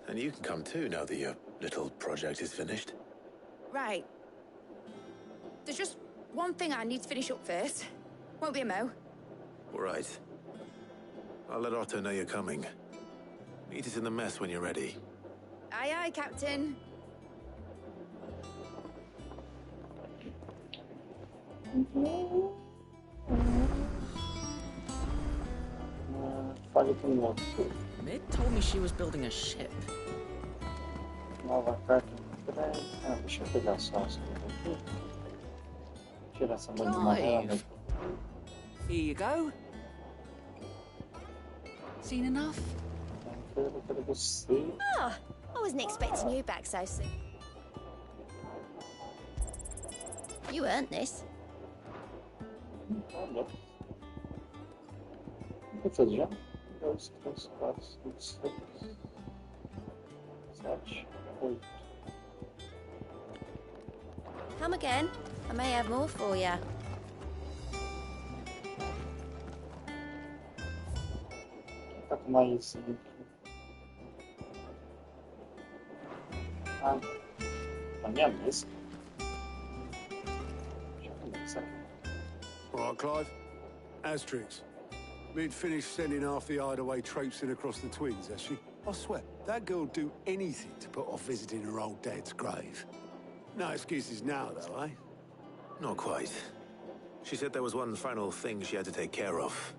And you can come too now that your little project is finished. Right. There's just one thing I need to finish up first. Won't be a mo. All right. I'll let Otto know you're coming. Meet us in the mess when you're ready. Aye, aye, Captain. Fale com o outro. Mid told me she was building a ship. Nova carta de crédito. Ah, deixa eu pegar só as coisas aqui. Tirar essa mão de madeira. Here you go. Seen enough? Para você. Oh, I wasn't expecting you back so soon. You earned this. Olha. Vou fazer já. 2, 3, 4, 5, 6, 7, 8. Come again. I may have more for you. Tá com mais aqui. Ah, na minha mesa. Já começa. All right, Clive. Asterix. We'd finished sending half the hideaway traipsing across the Twins, has she? I swear, that girl'd do anything to put off visiting her old dad's grave. No excuses now, though, eh? Not quite. She said there was one final thing she had to take care of.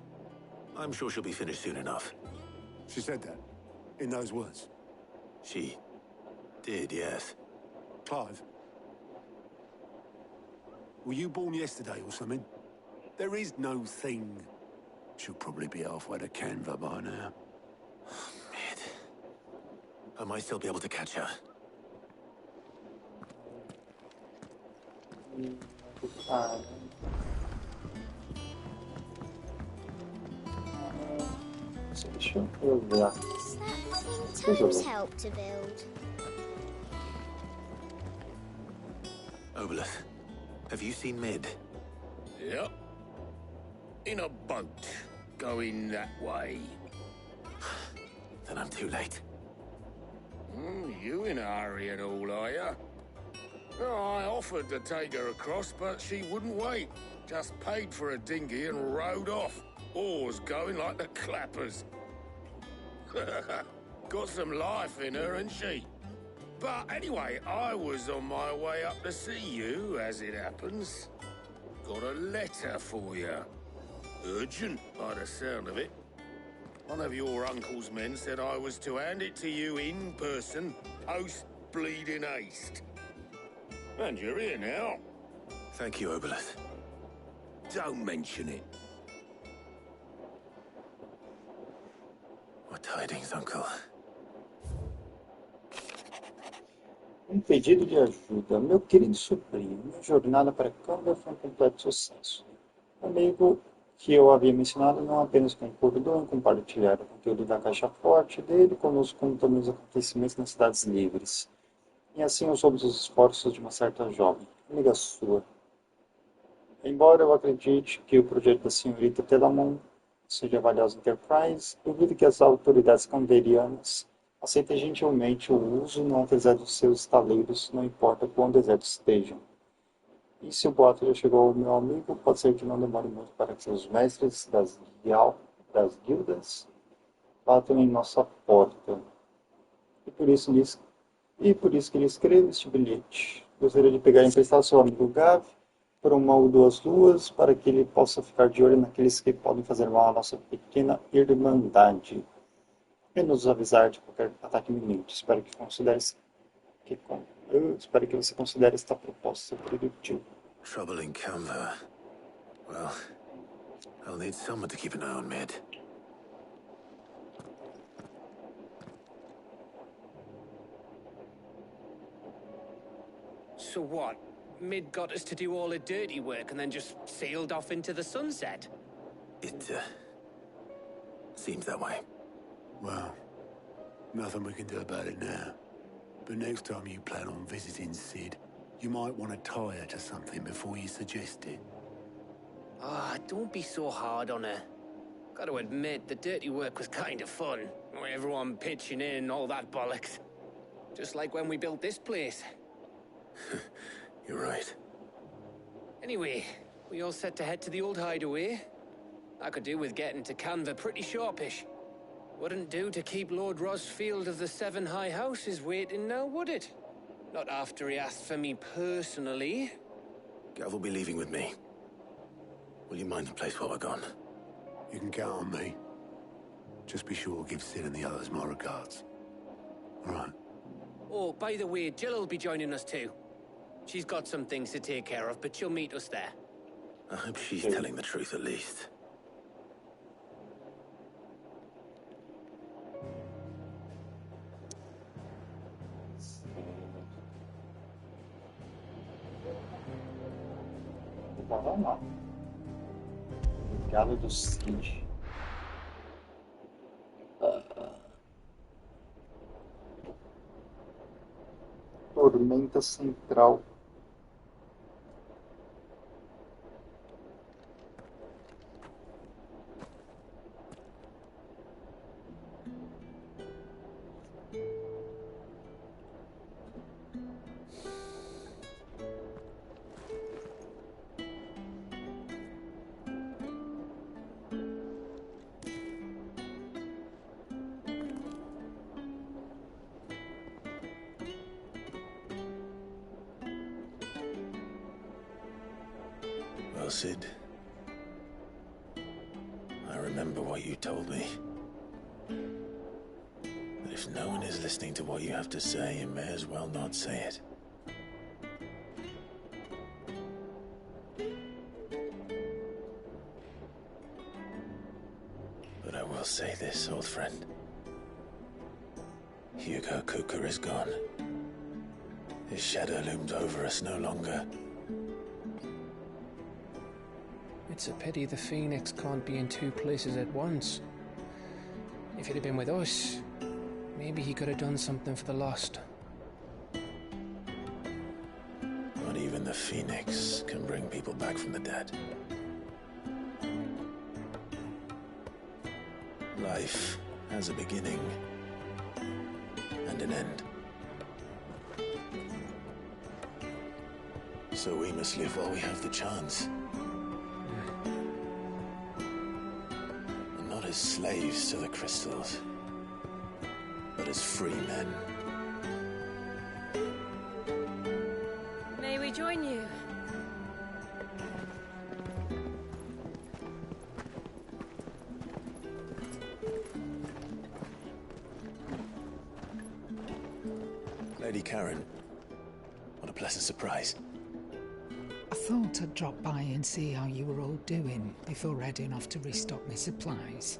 I'm sure she'll be finished soon enough. She said that? In those words? She did, yes. Clive? Were you born yesterday or something? There is no thing. She'll probably be halfway to Canva by now. I might still be able to catch her. Deixa eu ver. Is that the thing Tomes helped to build? Obelith, have you seen Mid? Yep. In a boat, going that way. Then I'm too late. You in a hurry and all, are ya? Oh, I offered to take her across, but she wouldn't wait. Just paid for a dinghy and rowed off. Oars going like the clappers. Got some life in her, ain't she? But anyway, I was on my way up to see you, as it happens. Got a letter for you. Urgent, by the sound of it. One of your uncle's men said I was to hand it to you in person, post-bleeding haste. And you're here now. Thank you, Obelith. Don't mention it. What tidings, Uncle? Pedido de ajuda. Meu querido sobrinho, minha jornada para Câmara foi um completo sucesso. O amigo que eu havia mencionado não apenas concordou em compartilhar o conteúdo da caixa forte dele conosco, como também os acontecimentos nas cidades livres. E assim eu soube dos esforços de uma certa jovem, amiga sua. Embora eu acredite que o projeto da senhorita Telamon seja valiosa Enterprise, duvido que as autoridades camberianas aceitem gentilmente o uso não autorizado dos seus estaleiros, não importa quão desertos estejam. E se o boato já chegou ao meu amigo, pode ser que não demore muito para que os mestres das guildas batam em nossa porta. E por isso que lhe escrevo este bilhete. Gostaria de pegar emprestado seu amigo Gav por uma ou duas luas para que ele possa ficar de olho naqueles que podem fazer mal à nossa pequena irmandade e nos avisar de qualquer ataque iminente. Espero que você considere esta proposta produtiva. Trouble in Canva. Well, I'll need someone to keep an eye on Mid. So what? Mid got us to do all the dirty work and then just sailed off into the sunset? It, seems that way. Well, nothing we can do about it now. But next time you plan on visiting Sid, you might want to tie her to something before you suggest it. Ah, don't be so hard on her. Gotta admit, the dirty work was kind of fun. Everyone pitching in and all that bollocks. Just like when we built this place. You're right. Anyway, we all set to head to the old hideaway. I could do with getting to Canva pretty sharpish. Wouldn't do to keep Lord Rosfield of the Seven High Houses waiting now, would it? Not after he asked for me personally. Gav will be leaving with me. Will you mind the place while we're gone? You can count on me. Just be sure to give Sid and the others my regards. All right. Oh, by the way, Jill will be joining us too. She's got some things to take care of, but she'll meet us there. I hope she's telling the truth at least. Vamos lá. Legado do Cid. Tormenta Central. Well, Sid, I remember what you told me. But if no one is listening to what you have to say, you may as well not say it. But I will say this, old friend. Hugo Kuka is gone. His shadow looms over us no longer. It's a pity the Phoenix can't be in two places at once. If he'd have been with us, maybe he could have done something for the lost. Not even the Phoenix can bring people back from the dead. Life has a beginning and an end. So we must live while we have the chance. And not as slaves to the crystals, but as free men. May we join you? Lady Karen, what a pleasant surprise. I thought I'd drop by and see how you were all doing before heading off to restock my supplies.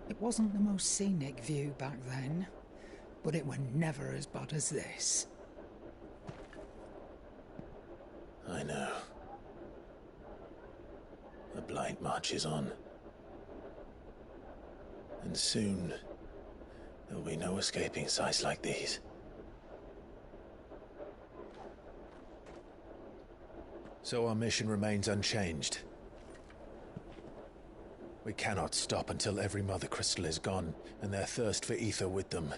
It wasn't the most scenic view back then, but it were never as bad as this. I know. The Blight marches on. And soon, there'll be no escaping sights like these. So our mission remains unchanged. We cannot stop until every Mother Crystal is gone, and their thirst for ether with them.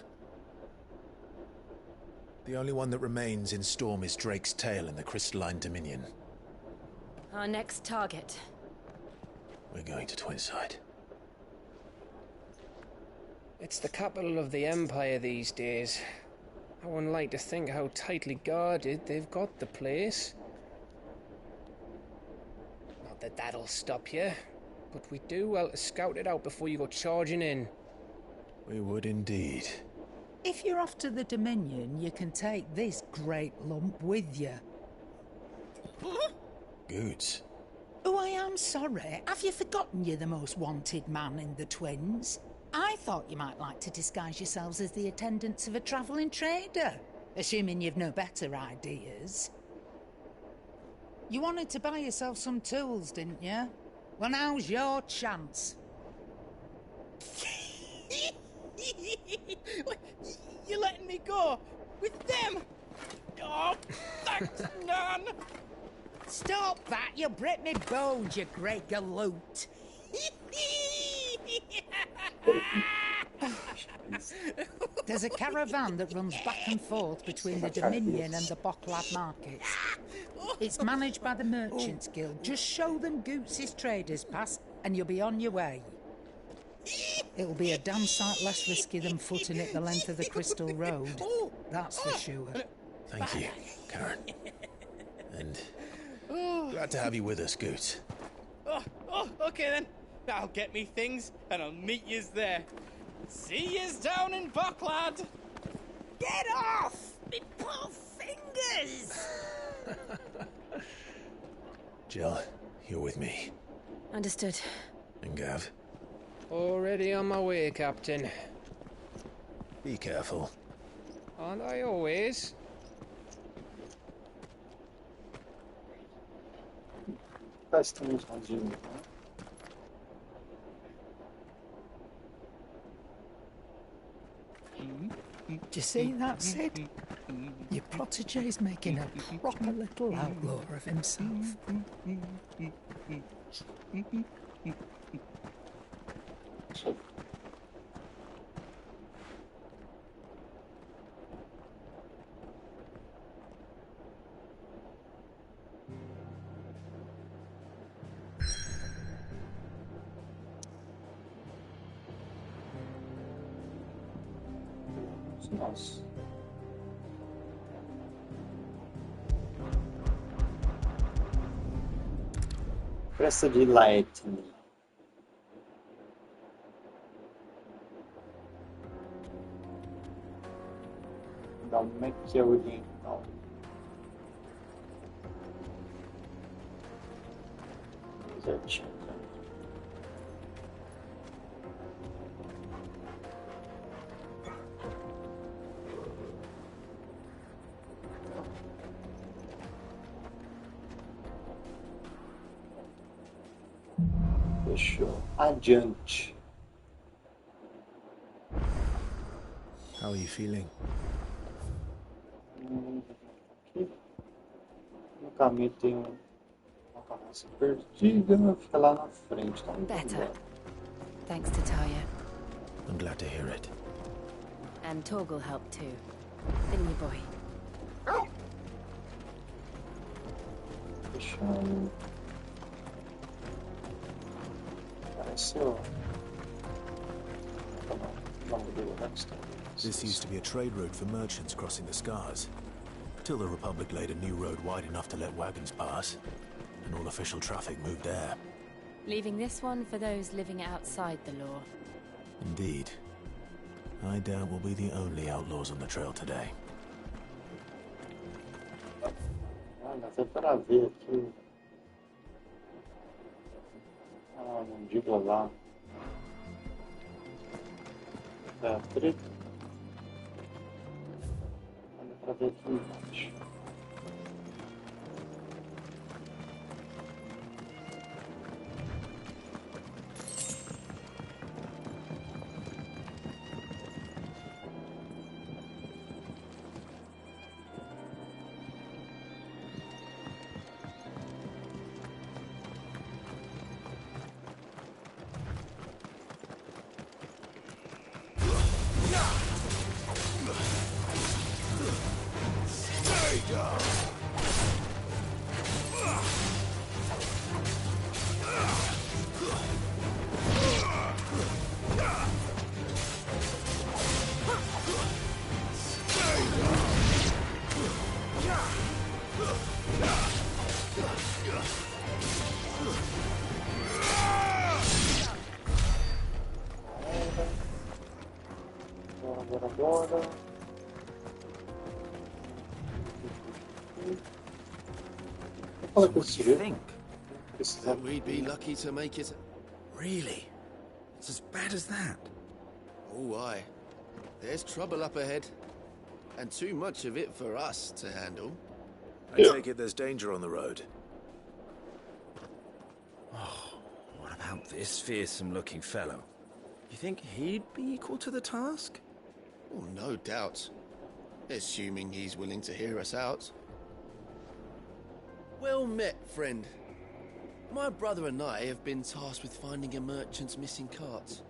The only one that remains in Storm is Drake's tail in the Crystalline Dominion. Our next target. We're going to Twinside. It's the capital of the Empire these days. I wouldn't like to think how tightly guarded they've got the place. Not that that'll stop you, but we do well to scout it out before you go charging in. We would indeed. If you're off to the Dominion, you can take this great lump with you. Goods. Oh, I am sorry. Have you forgotten you're the most wanted man in the Twins? I thought you might like to disguise yourselves as the attendants of a travelling trader, assuming you've no better ideas. You wanted to buy yourself some tools, didn't you? Well, now's your chance. You're letting me go? With them? Oh, thanks, Nan! Stop that! You'll break me bones, you great galoot! There's a caravan that runs back and forth between the Dominion and the Bocklad markets. It's managed by the Merchants Guild. Just show them Goots' traders pass and you'll be on your way. It'll be a damn sight less risky than footing it the length of the Crystal Road. That's for sure. Thank you, Karen. And glad to have you with us, Goots. Oh, okay then. I'll get me things and I'll meet yous there. See yous down in Bocklad. Get off! Me poor fingers! Jill, you're with me. Understood. And Gav? Already on my way, Captain. Be careful. Aren't I always? Estamos rangindo. Do you see that, Sid? Your protege's making a proper little outlaw of himself. Nossa. Pressa de Lightning. Dá um make oriental. Certinho. Fechou. Adiante. How are you feeling? Aqui no caminho tem uma carroça perdida, fica lá na frente. Tá muito Better. bem. Thanks to Talia. I'm glad to hear it. And Torgal helped too. Didn't you, boy? Fechando. Apareceu. This used to be a trade route for merchants crossing the Scars, till the Republic laid a new road wide enough to let wagons pass, and all official traffic moved there. Leaving this one for those living outside the law. Indeed. I doubt we'll be the only outlaws on the trail today. Olha, até para ver aqui. Não digo lá. É, treta. Olha para ver aqui embaixo. Agora. So what do you think? That we'd be lucky to make it. Really? It's as bad as that? Oh, aye. There's trouble up ahead. And too much of it for us to handle. I take it there's danger on the road. Oh, what about this fearsome-looking fellow? You think he'd be equal to the task? Oh, no doubt. Assuming he's willing to hear us out. Well met, friend. My brother and I have been tasked with finding a merchant's missing cart.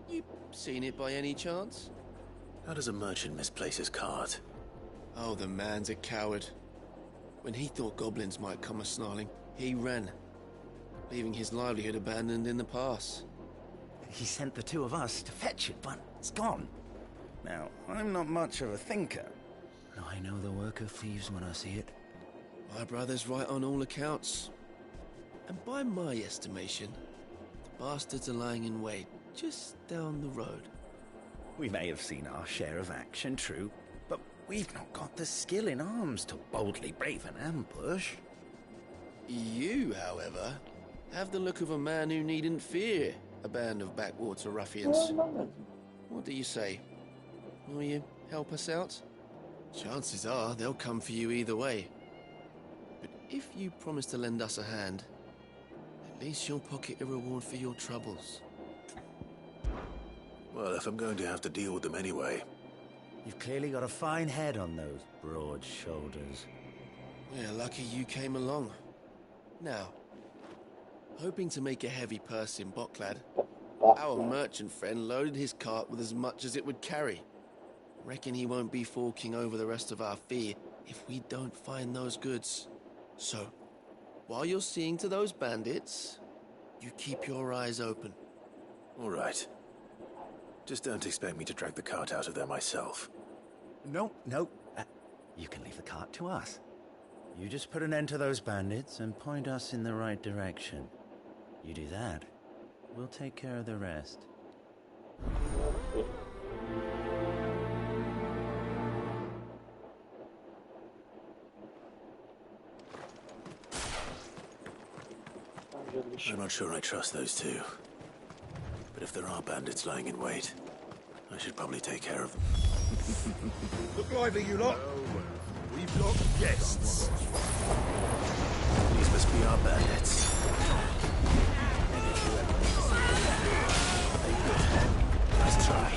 You seen it by any chance? How does a merchant misplace his cart? Oh, the man's a coward. When he thought goblins might come a-snarling, he ran, leaving his livelihood abandoned in the pass. He sent the two of us to fetch it, but it's gone. Now, I'm not much of a thinker. I know the work of thieves when I see it. My brother's right on all accounts. And by my estimation, the bastards are lying in wait just down the road. We may have seen our share of action, true, but we've not got the skill in arms to boldly brave an ambush. You, however, have the look of a man who needn't fear a band of backwater ruffians. What do you say? Will you help us out? Chances are they'll come for you either way. But if you promise to lend us a hand, at least you'll pocket a reward for your troubles. Well, if I'm going to have to deal with them anyway. You've clearly got a fine head on those broad shoulders. We're lucky you came along. Now, hoping to make a heavy purse in Boklad, our merchant friend loaded his cart with as much as it would carry. Reckon he won't be forking over the rest of our fee if we don't find those goods. So, while you're seeing to those bandits, you keep your eyes open. All right. Just don't expect me to drag the cart out of there myself. No. You can leave the cart to us. You just put an end to those bandits and point us in the right direction. You do that, we'll take care of the rest. I'm not sure I trust those two. But if there are bandits lying in wait, I should probably take care of them. Look lively, you lot. We've got guests. These must be our bandits. Nice try.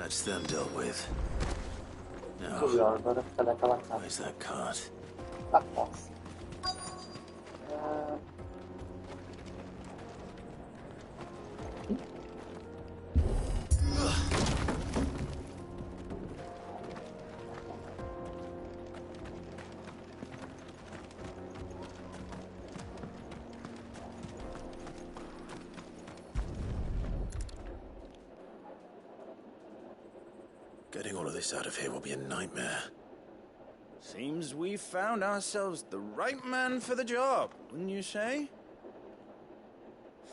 That's them dealt with. Now, where's that cart? Getting all of this out of here will be a nightmare. Seems we found ourselves the right man for the job, wouldn't you say?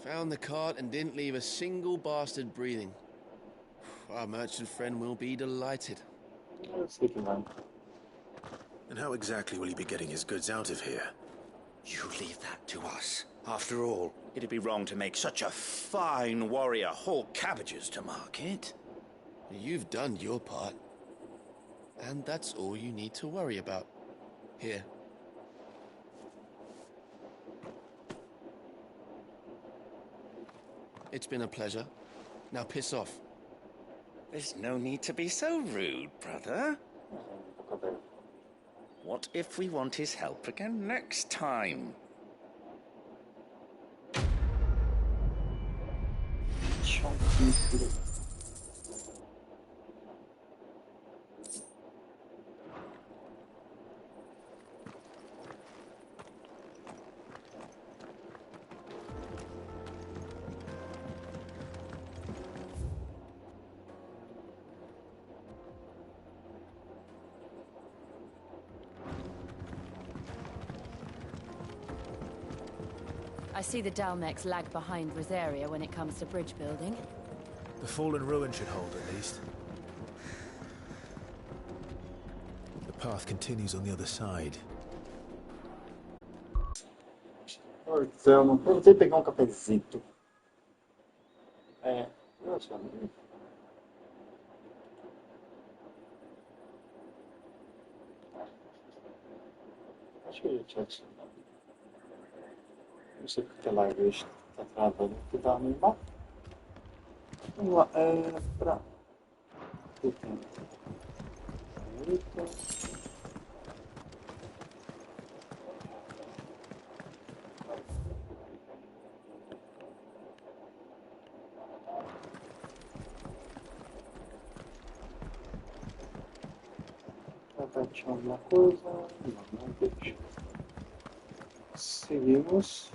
Found the cart and didn't leave a single bastard breathing. Our merchant friend will be delighted. And how exactly will he be getting his goods out of here? You leave that to us. After all, it'd be wrong to make such a fine warrior haul cabbages to market. You've done your part. And that's all you need to worry about. Here. It's been a pleasure. Now piss off. There's no need to be so rude, brother. What if we want his help again next time? I see the Dalmex lag behind Rosaria when it comes to bridge building. The fallen ruin should hold, at least. The path continues on the other side. Não aproveitei pegar cafezito. Nossa, acho que eu já tinha adicionado. Não sei porque a live está travando, porque estava meio mal. Vamos lá, pra... Tinha alguma coisa? Não vejo. Seguimos.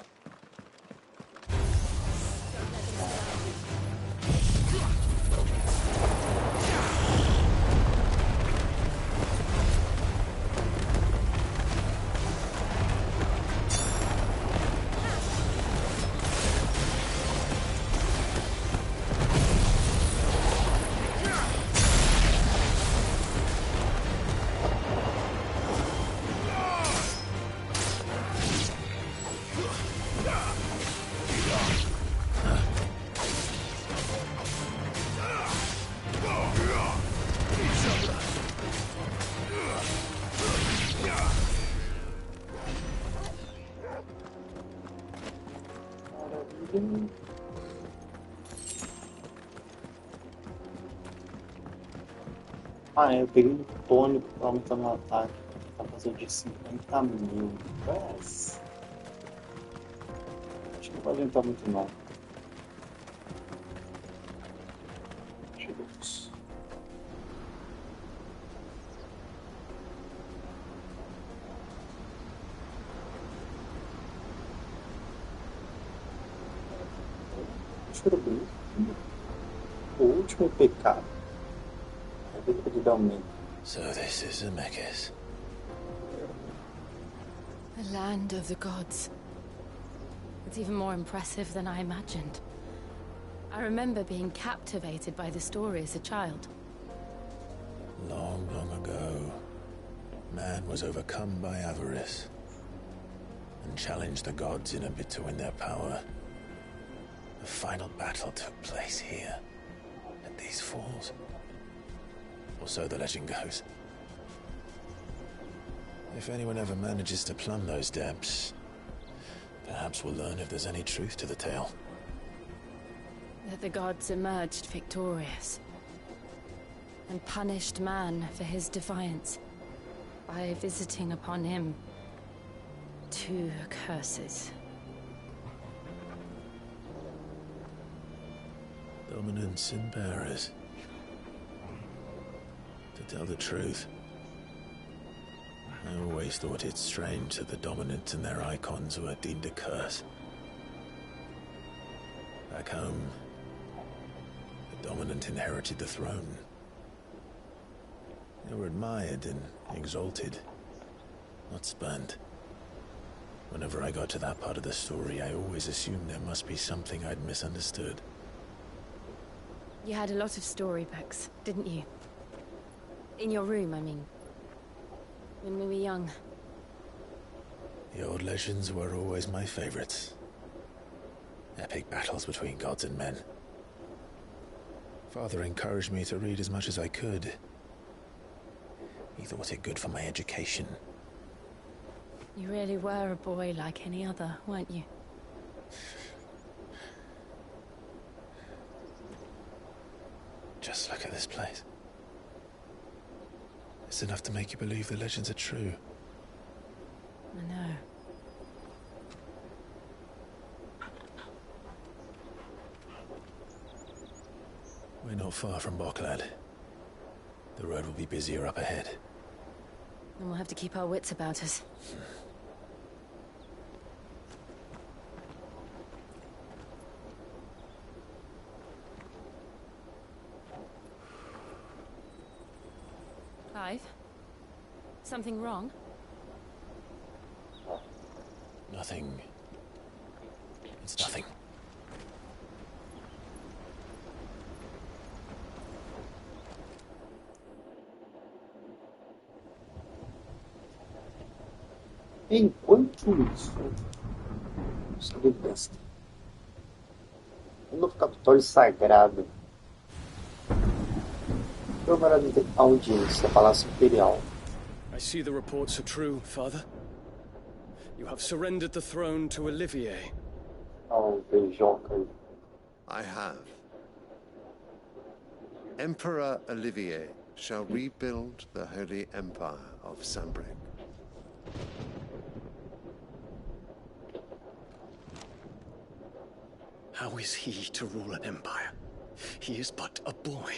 Ah, eu peguei um tônico pra aumentar no ataque. Pra fazer de 50 mil. Mas... acho que não vai adiantar muito não. Chegamos. O último pecado. So this is Zemeckis. The land of the gods. It's even more impressive than I imagined. I remember being captivated by the story as a child. Long, long ago, man was overcome by avarice and challenged the gods in a bid to win their power. The final battle took place here, at these falls. Or so the legend goes. If anyone ever manages to plumb those depths, perhaps we'll learn if there's any truth to the tale. That the gods emerged victorious and punished man for his defiance by visiting upon him 2 curses. Dominance and bearers. To tell the truth, I always thought it strange that the dominant and their icons were deemed a curse. Back home, the dominant inherited the throne. They were admired and exalted, not spurned. Whenever I got to that part of the story, I always assumed there must be something I'd misunderstood. You had a lot of storybooks, didn't you? In your room, I mean. When we were young. The old legends were always my favorites. Epic battles between gods and men. Father encouraged me to read as much as I could. He thought it good for my education. You really were a boy like any other, weren't you? Just look at this place. It's enough to make you believe the legends are true. I know. We're not far from Boklad. The road will be busier up ahead. And we'll have to keep our wits about us. Clive? Something wrong? Nothing. It's nothing. Enquanto isso, sabe desta. No Capitólio Sagrado, Câmara de Audiência, Palácio Imperial. I see the reports are true, Father. You have surrendered the throne to Olivier. Oh, beijoca. I have. Emperor Olivier shall rebuild the Holy Empire of Sanbreque. How is he to rule an empire? He is but a boy.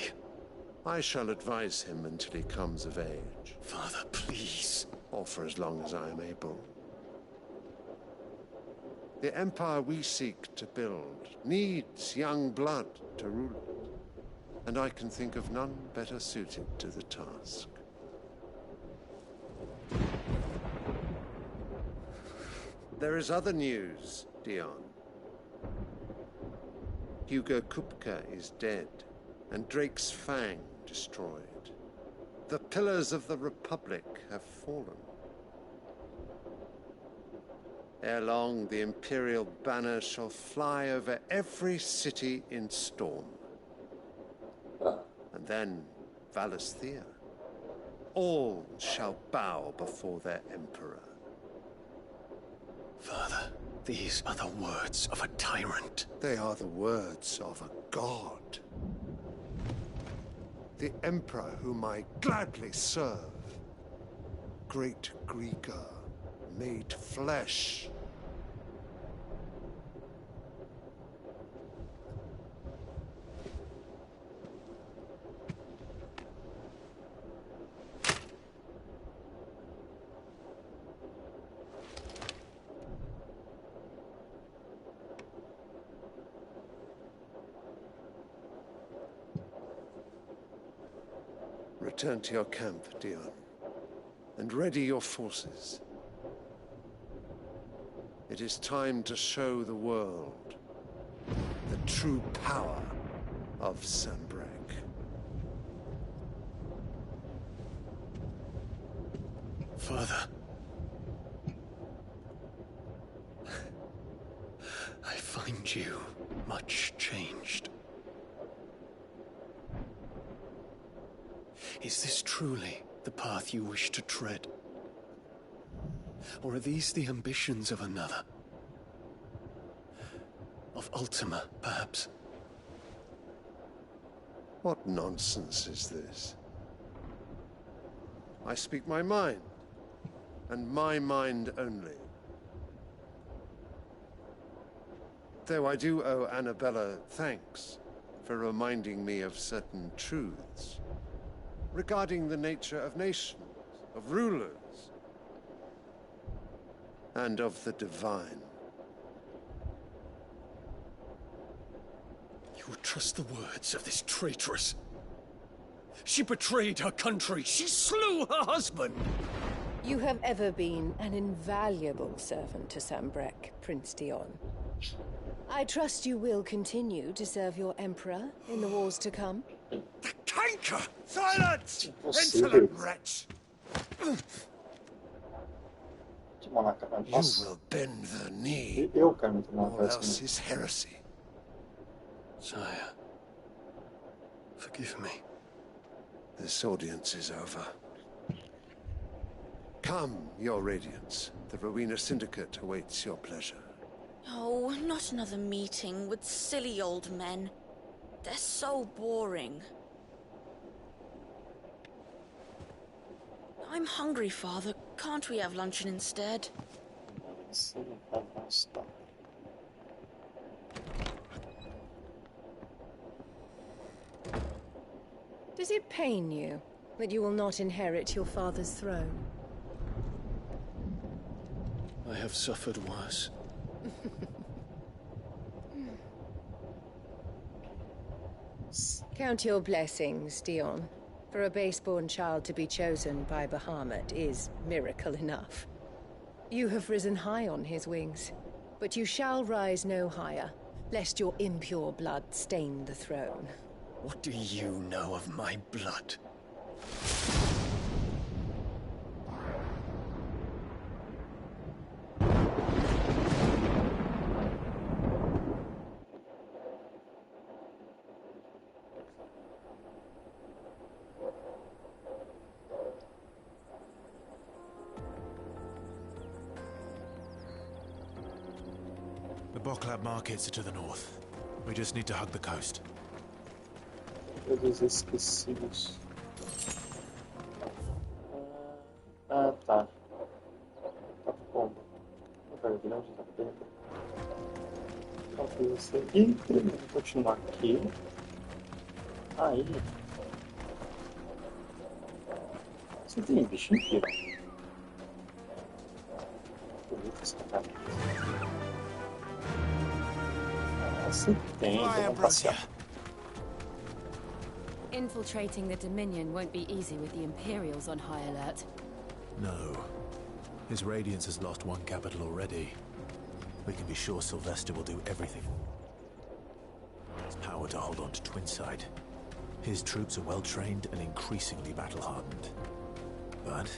I shall advise him until he comes of age. Father, please. Or for as long as I am able. The empire we seek to build needs young blood to rule it, and I can think of none better suited to the task. There is other news, Dion. Hugo Kupka is dead, and Drake's Fang destroyed. The pillars of the Republic have fallen. Ere long, the Imperial banner shall fly over every city in Storm. And then, Valisthea. All shall bow before their Emperor. Father. These are the words of a tyrant. They are the words of a god. The Emperor whom I gladly serve. Great Greeker, made flesh. Return to your camp, Dion, and ready your forces. It is time to show the world the true power of Sanbreque. Father. I find you much changed. Is this truly the path you wish to tread? Or are these the ambitions of another? Of Ultima, perhaps? What nonsense is this? I speak my mind, and my mind only. Though I do owe Annabella thanks for reminding me of certain truths regarding the nature of nations, of rulers, and of the divine. You would trust the words of this traitress? She betrayed her country. She slew her husband. You have ever been an invaluable servant to Sanbreque, Prince Dion. I trust you will continue to serve your Emperor in the wars to come. The canker! Silence! Insolent wretch! You will bend the knee, or else is heresy. Sire, forgive me. This audience is over. Come, your Radiance. The Rowena Syndicate awaits your pleasure. Oh, not another meeting with silly old men. They're so boring. I'm hungry, Father. Can't we have luncheon instead? Does it pain you that you will not inherit your father's throne? I have suffered worse. Count your blessings, Dion. For a base-born child to be chosen by Bahamut is miracle enough. You have risen high on his wings, but you shall rise no higher, lest your impure blood stain the throne. What do you know of my blood? The Boklab markets are to the north. We just need to hug the coast. Todos esquecidos. Ah, tá. Tá bom. Agora viramos da pedra. Talvez você entre, vamos continuar aqui. Aí. Você tem bicho inteiro. Bonita essa cara. Você tem, vamos passear. Infiltrating the Dominion won't be easy with the Imperials on high alert. No. His Radiance has lost one capital already. We can be sure Sylvester will do everything. His power to hold on to Twinside. His troops are well-trained and increasingly battle-hardened. But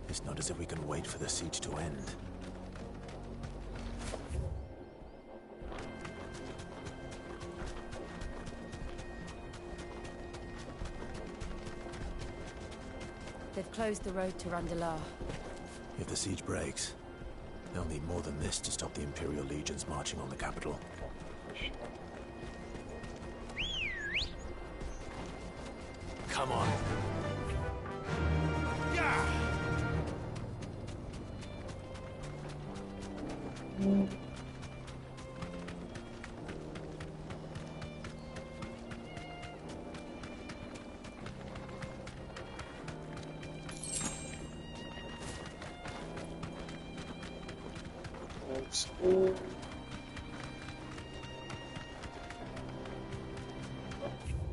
it's not as if we can wait for the siege to end. They've closed the road to Randalar. If the siege breaks, They'll need more than this to stop the Imperial legions marching on the capital. Come on. Yeah.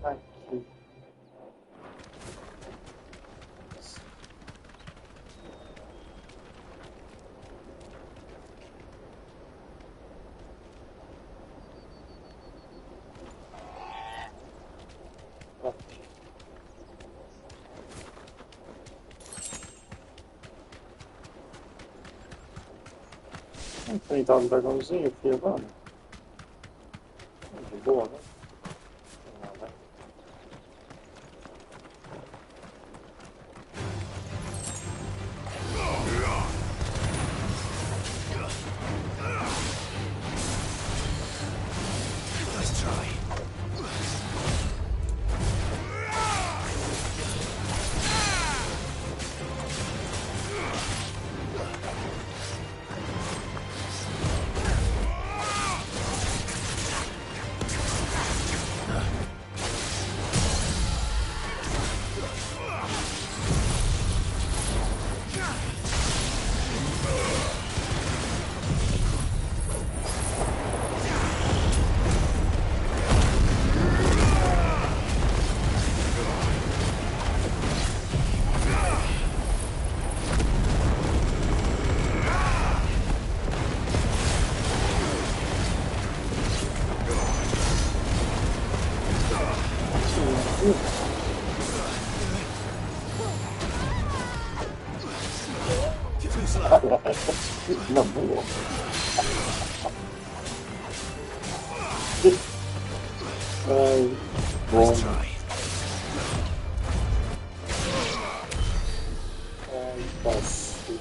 Aqui. Vamos enfrentar o dragãozinho aqui agora. De boa, né? Não, boa. Ai, bom. Ai, cacete.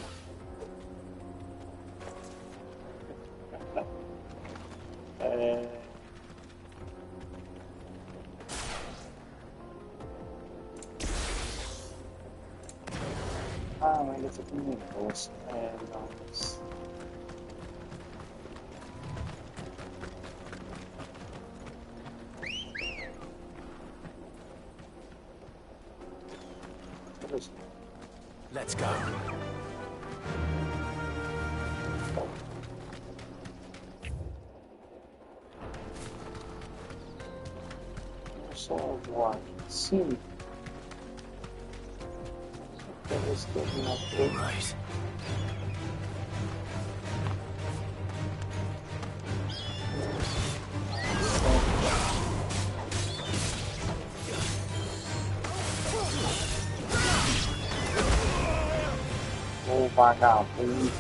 Ah, ainda tô com nervoso. Não, mas... Let's go. Vou só voar aqui em cima. Só pra ver se tem alguma coisa. Ô vagabundo.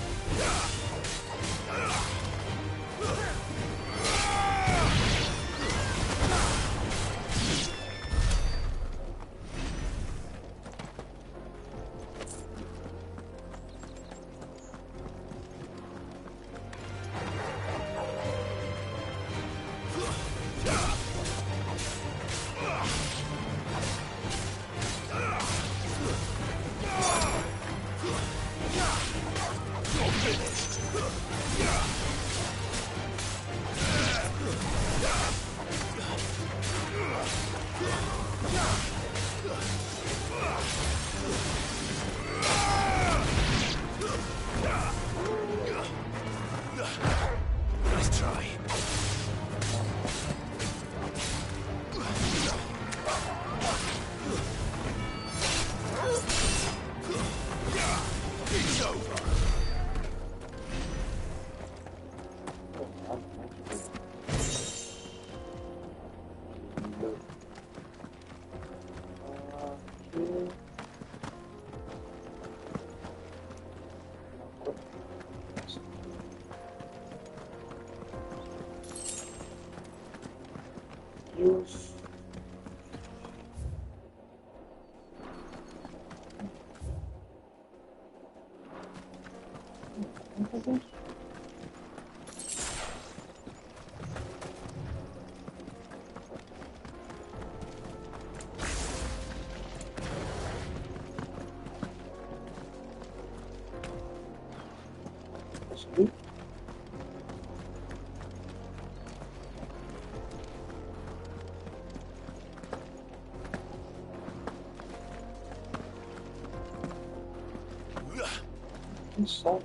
tem som.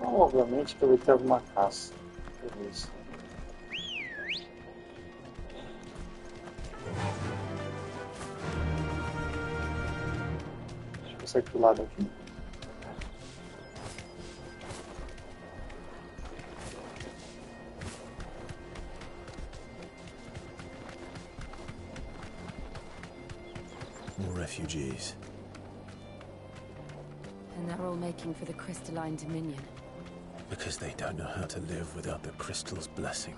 Obviamente que vai ter alguma caça. Beleza. Deixa eu sair pro lado aqui. More refugees. And they're all making for the crystalline dominion. Because they don't know how to live without the crystal's blessing.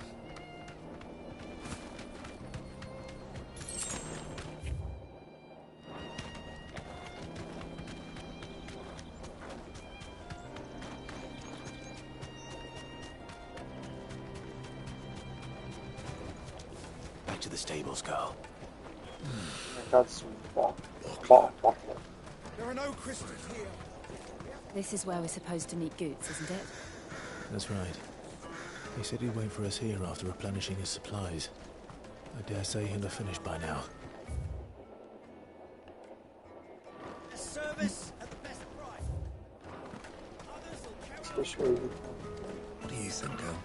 Back to the stables, girl. There are no crystals here. This is where we're supposed to meet Goots, isn't it? That's right. He said he'd wait for us here after replenishing his supplies. I dare say he'll have finished by now. A service at the best price. What do you think, girl?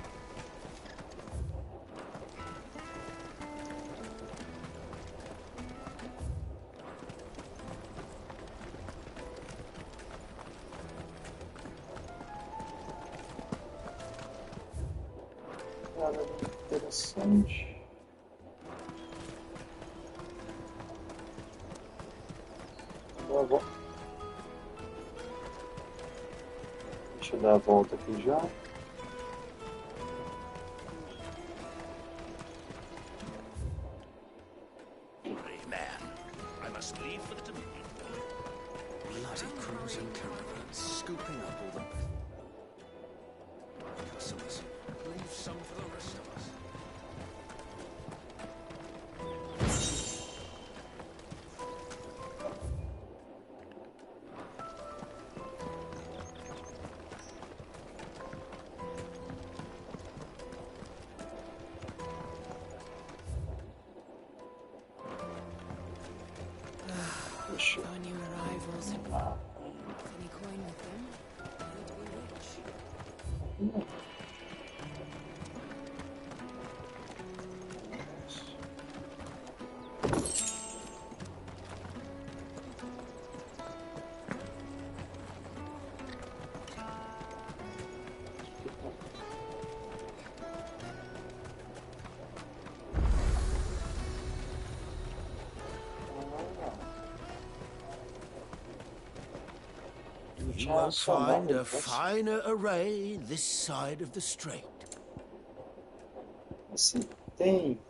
Interessante. Deixa eu dar a volta aqui já. Man, I must leave for the Dominion. Bloody cruising caravans, scooping up all the customers. Leave some for the rest of us. Our new arrivals. Any coin with them? Need to be rich. You won't find a finer array this side of the strait. Assim, tem.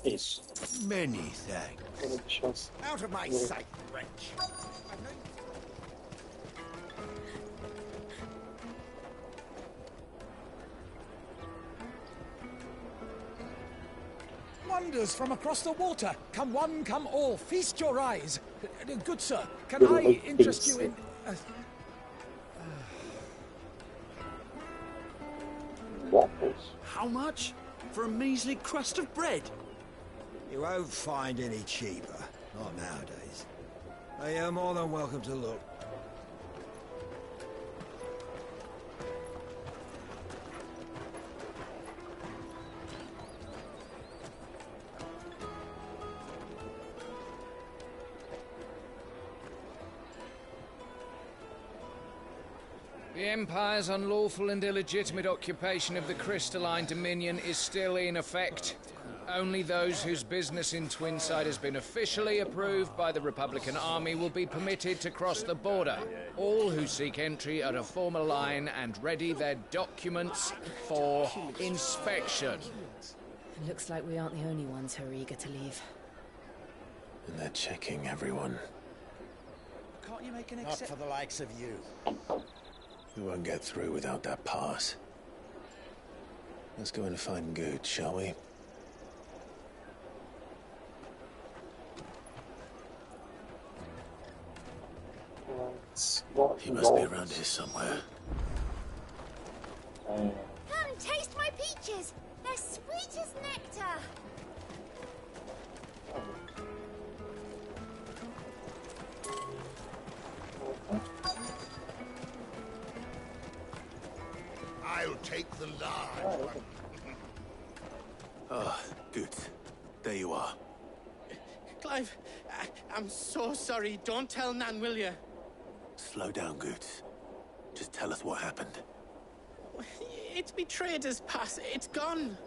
Isso. Many thanks. Vou deixar assim. Out of my sight, wretch. Wonders from across the water. Come one, come all. Feast your eyes. Good sir, can I interest you in... How much? For a measly crust of bread? You won't find any cheaper. Not nowadays. But you're more than welcome to look. The Empire's unlawful and illegitimate occupation of the crystalline dominion is still in effect. Only those whose business in Twinside has been officially approved by the Republican Army will be permitted to cross the border. All who seek entry are to form a line and ready their documents for inspection. It looks like we aren't the only ones who are eager to leave. And they're checking everyone. Can't you make an exception? Not for the likes of you. We won't get through without that pass. Let's go in and find Good, shall we? He must be around here somewhere. Come taste my peaches. They're sweet as nectar. I'll take the large one. Ah, good. There you are. Clive, I'm so sorry. Don't tell Nan, will you? Slow down, Goots. Just tell us what happened. It's betrayed us, Pass. It's gone.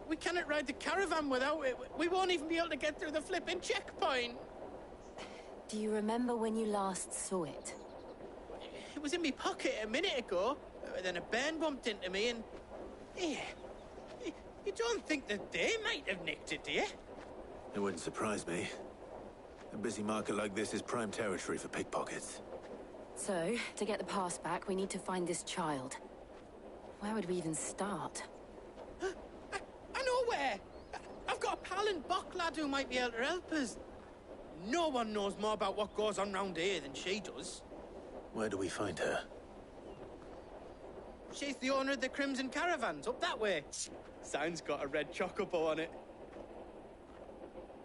We cannot ride the caravan without it. We won't even be able to get through the flipping checkpoint. Do you remember when you last saw it? It was in my pocket a minute ago. Then a bairn bumped into me and... Yeah. You don't think that they might have nicked it, do you? It wouldn't surprise me. A busy market like this is prime territory for pickpockets. So, to get the pass back, we need to find this child. Where would we even start? I know where! I've got a pal in Bocklad who might be able to help us. No one knows more about what goes on round here than she does. Where do we find her? She's the owner of the Crimson Caravans, up that way. Sign's got a red chocobo on it.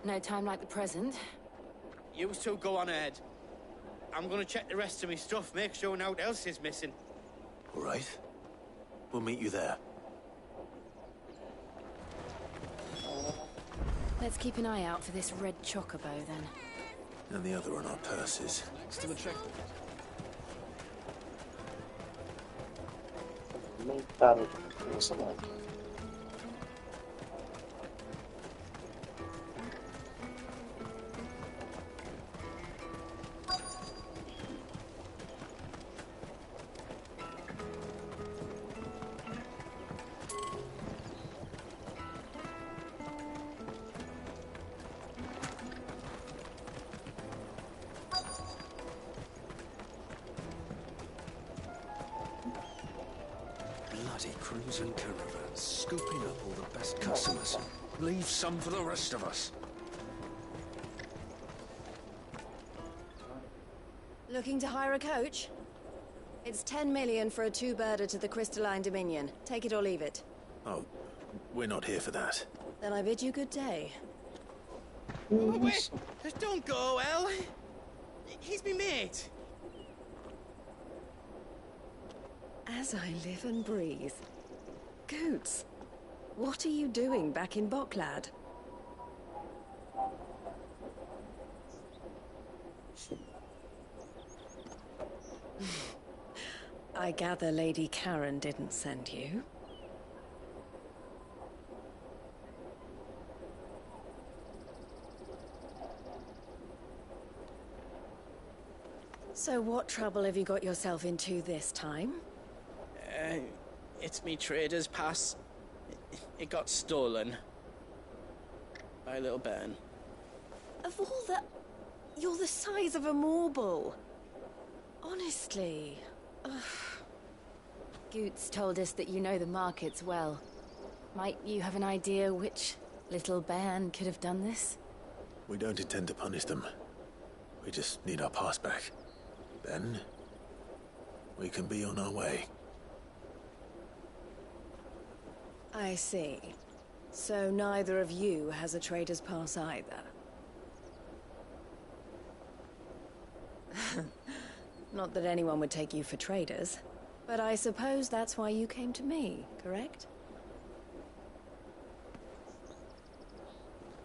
No time like the present. You two go on ahead. I'm gonna check the rest of my stuff, make sure naught else is missing. All right. We'll meet you there. Let's keep an eye out for this red chocobo, then. And the other on our purses. Still a check. Mental. Nossa, mano. Bloody crimson caravans, scooping up all the best customers. Leave some for the rest of us. Looking to hire a coach? It's 10 million for a two-birder to the Crystalline Dominion. Take it or leave it. Oh, we're not here for that. Then I bid you good day. Oh, wait! Don't go, El! He's me mate. As I live and breathe. Goots, what are you doing back in Bocklad? I gather Lady Karen didn't send you. So what trouble have you got yourself into this time? It's me trader's pass. It got stolen. By a little bairn. Of all the... You're the size of a marble. Honestly. Ugh. Goots told us that you know the markets well. Might you have an idea which little bairn could have done this? We don't intend to punish them. We just need our pass back. Then, we can be on our way. I see. So neither of you has a trader's pass either. Not that anyone would take you for traders, but I suppose that's why you came to me, correct?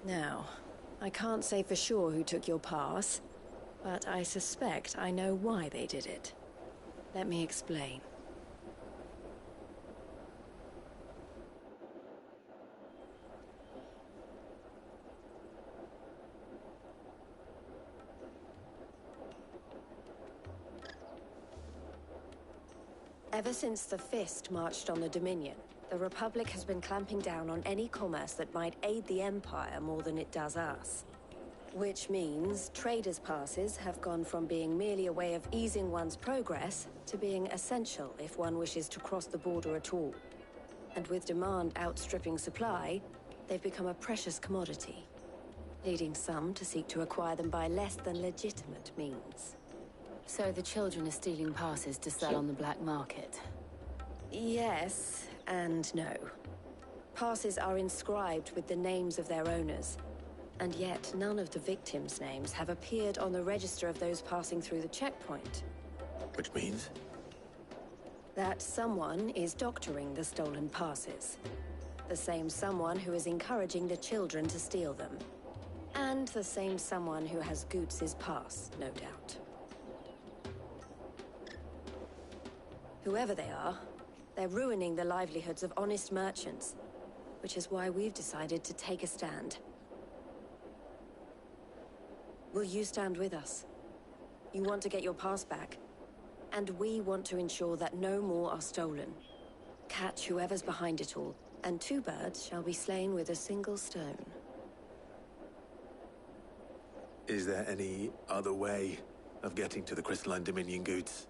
Now, I can't say for sure who took your pass, but I suspect I know why they did it. Let me explain. Ever since the Fist marched on the Dominion, the Republic has been clamping down on any commerce that might aid the Empire more than it does us. Which means traders' passes have gone from being merely a way of easing one's progress to being essential if one wishes to cross the border at all. And with demand outstripping supply, they've become a precious commodity, leading some to seek to acquire them by less than legitimate means. So the children are stealing passes to sell on the black market. Yes and no. Passes are inscribed with the names of their owners, and yet none of the victims' names have appeared on the register of those passing through the checkpoint. Which means? That someone is doctoring the stolen passes. The same someone who is encouraging the children to steal them. And the same someone who has Goots' pass, no doubt. Whoever they are, they're ruining the livelihoods of honest merchants, which is why we've decided to take a stand. Will you stand with us? You want to get your pass back, and we want to ensure that no more are stolen. Catch whoever's behind it all, and 2 birds shall be slain with a single stone. Is there any other way of getting to the Crystalline Dominion Goods?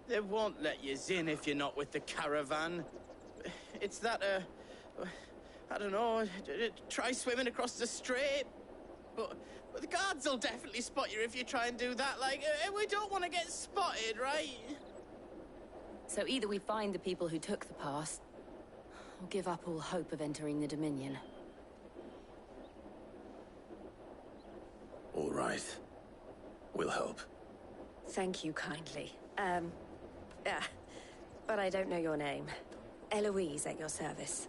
They won't let you in if you're not with the caravan. It's that, I don't know, try swimming across the strait. But the guards will definitely spot you if you try and do that. Like, we don't want to get spotted, right? So either we find the people who took the pass, or give up all hope of entering the Dominion. All right. We'll help. Thank you kindly. But I don't know your name. Eloise at your service.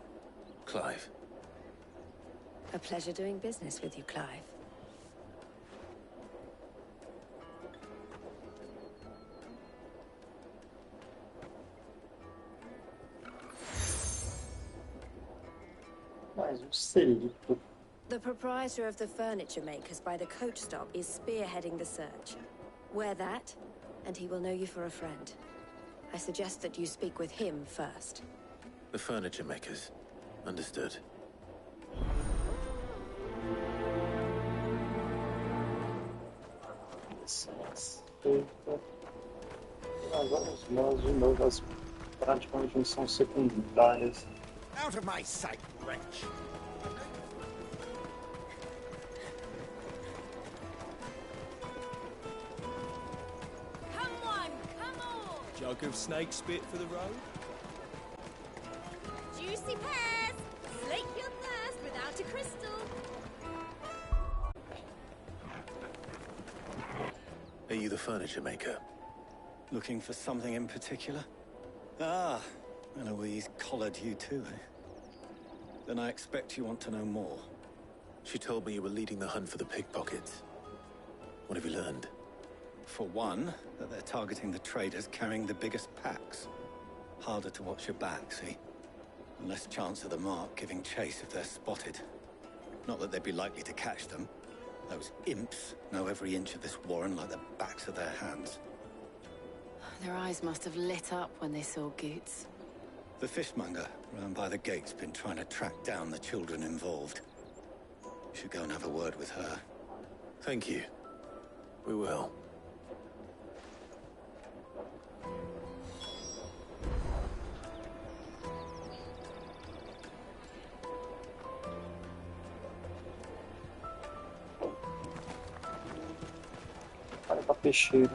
Clive. A pleasure doing business with you, Clive. Mais selito. The proprietor of the furniture makers by the coach stop is spearheading the search. Wear that, and he will know you for a friend. I suggest that you speak with him first. The furniture makers. Understood. Agora os nós de novo as praticamente missões secundárias. Out of my sight, wretch! Come on! Jug of snake spit for the road? Juicy pears! Slake your thirst without a crystal! Are you the furniture maker? Looking for something in particular? Ah, Eloise collared you too, eh? Then I expect you want to know more. She told me you were leading the hunt for the pickpockets. What have you learned? For one, that they're targeting the traders carrying the biggest packs. Harder to watch your back, see? And less chance of the mark giving chase if they're spotted. Not that they'd be likely to catch them. Those imps know every inch of this warren like the backs of their hands. Their eyes must have lit up when they saw Goots. The fishmonger round by the gate's been trying to track down the children involved. You should go and have a word with her. Thank you. We will. Para pra peixeira.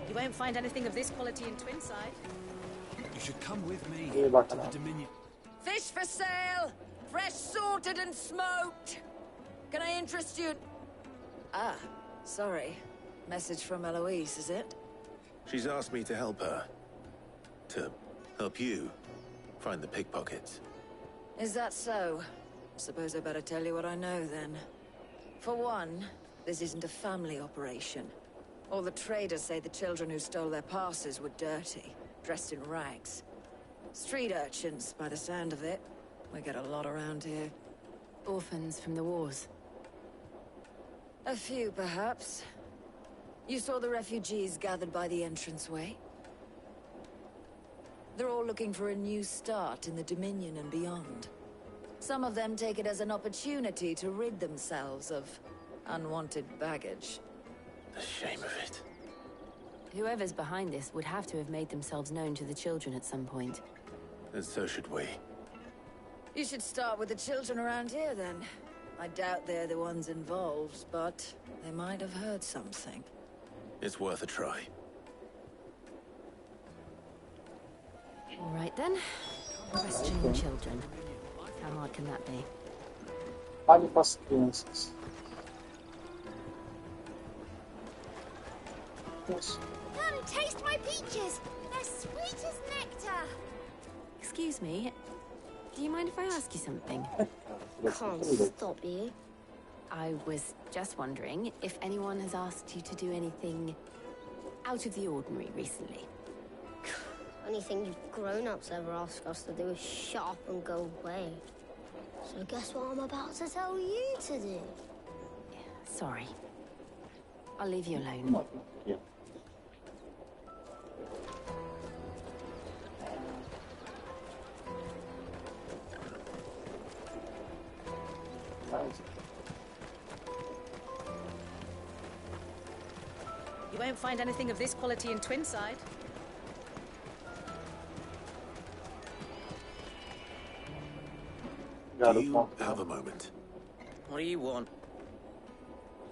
You won't find anything of this quality in Twinside. You should come with me Ele to the Dominion. Fish for sale! Fresh sorted and smoked! Can I interest you? Ah, sorry. Message from Eloise, is it? She's asked me to help her. To help you find the pickpockets. Is that so? Suppose I better tell you what I know, then. For one, this isn't a family operation. All the traders say the children who stole their passes were dirty, dressed in rags. Street urchins, by the sound of it. We get a lot around here. Orphans from the wars. A few, perhaps. You saw the refugees gathered by the entranceway? They're all looking for a new start in the Dominion and beyond. Some of them take it as an opportunity to rid themselves of unwanted baggage. The shame of it. Whoever's behind this would have to have made themselves known to the children at some point. And so should we. You should start with the children around here, then. I doubt they're the ones involved, but they might have heard something. It's worth a try. All right then. Questioning children. How hard can that be? Fale com as crianças. Yes. Come taste my peaches. They're sweet as nectar. Excuse me. Do you mind if I ask you something? Can't stop you. I was just wondering if anyone has asked you to do anything out of the ordinary recently. Anything you grown-ups ever ask us to do is shut up and go away. So guess what I'm about to tell you to do? Sorry. I'll leave you alone. Yeah. You won't find anything of this quality in Twinside. Do you have a moment? What do you want?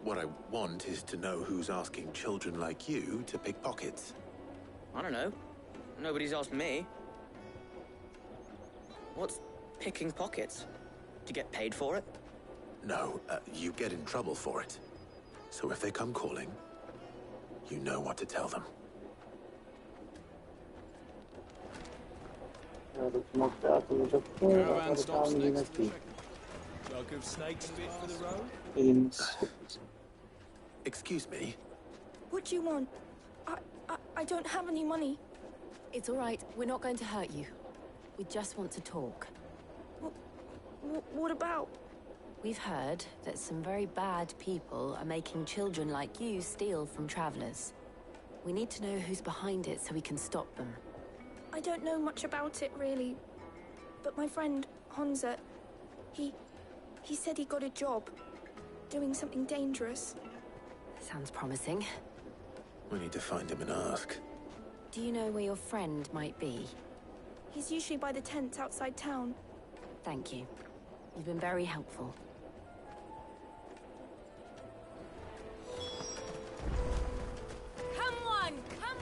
What I want is to know who's asking children like you to pick pockets. I don't know. Nobody's asked me. What's picking pockets? Do you get paid for it? No, you get in trouble for it. So if they come calling, you know what to tell them. Caravan stops next to the jug of snakes fit for the road? Excuse me? What do you want? I don't have any money. It's all right. We're not going to hurt you. We just want to talk. What about? We've heard that some very bad people are making children like you steal from travelers. We need to know who's behind it so we can stop them. I don't know much about it, really. But my friend, Hansa, he said he got a job. Doing something dangerous. Sounds promising. We need to find him and ask. Do you know where your friend might be? He's usually by the tents outside town. Thank you. You've been very helpful. Come on, come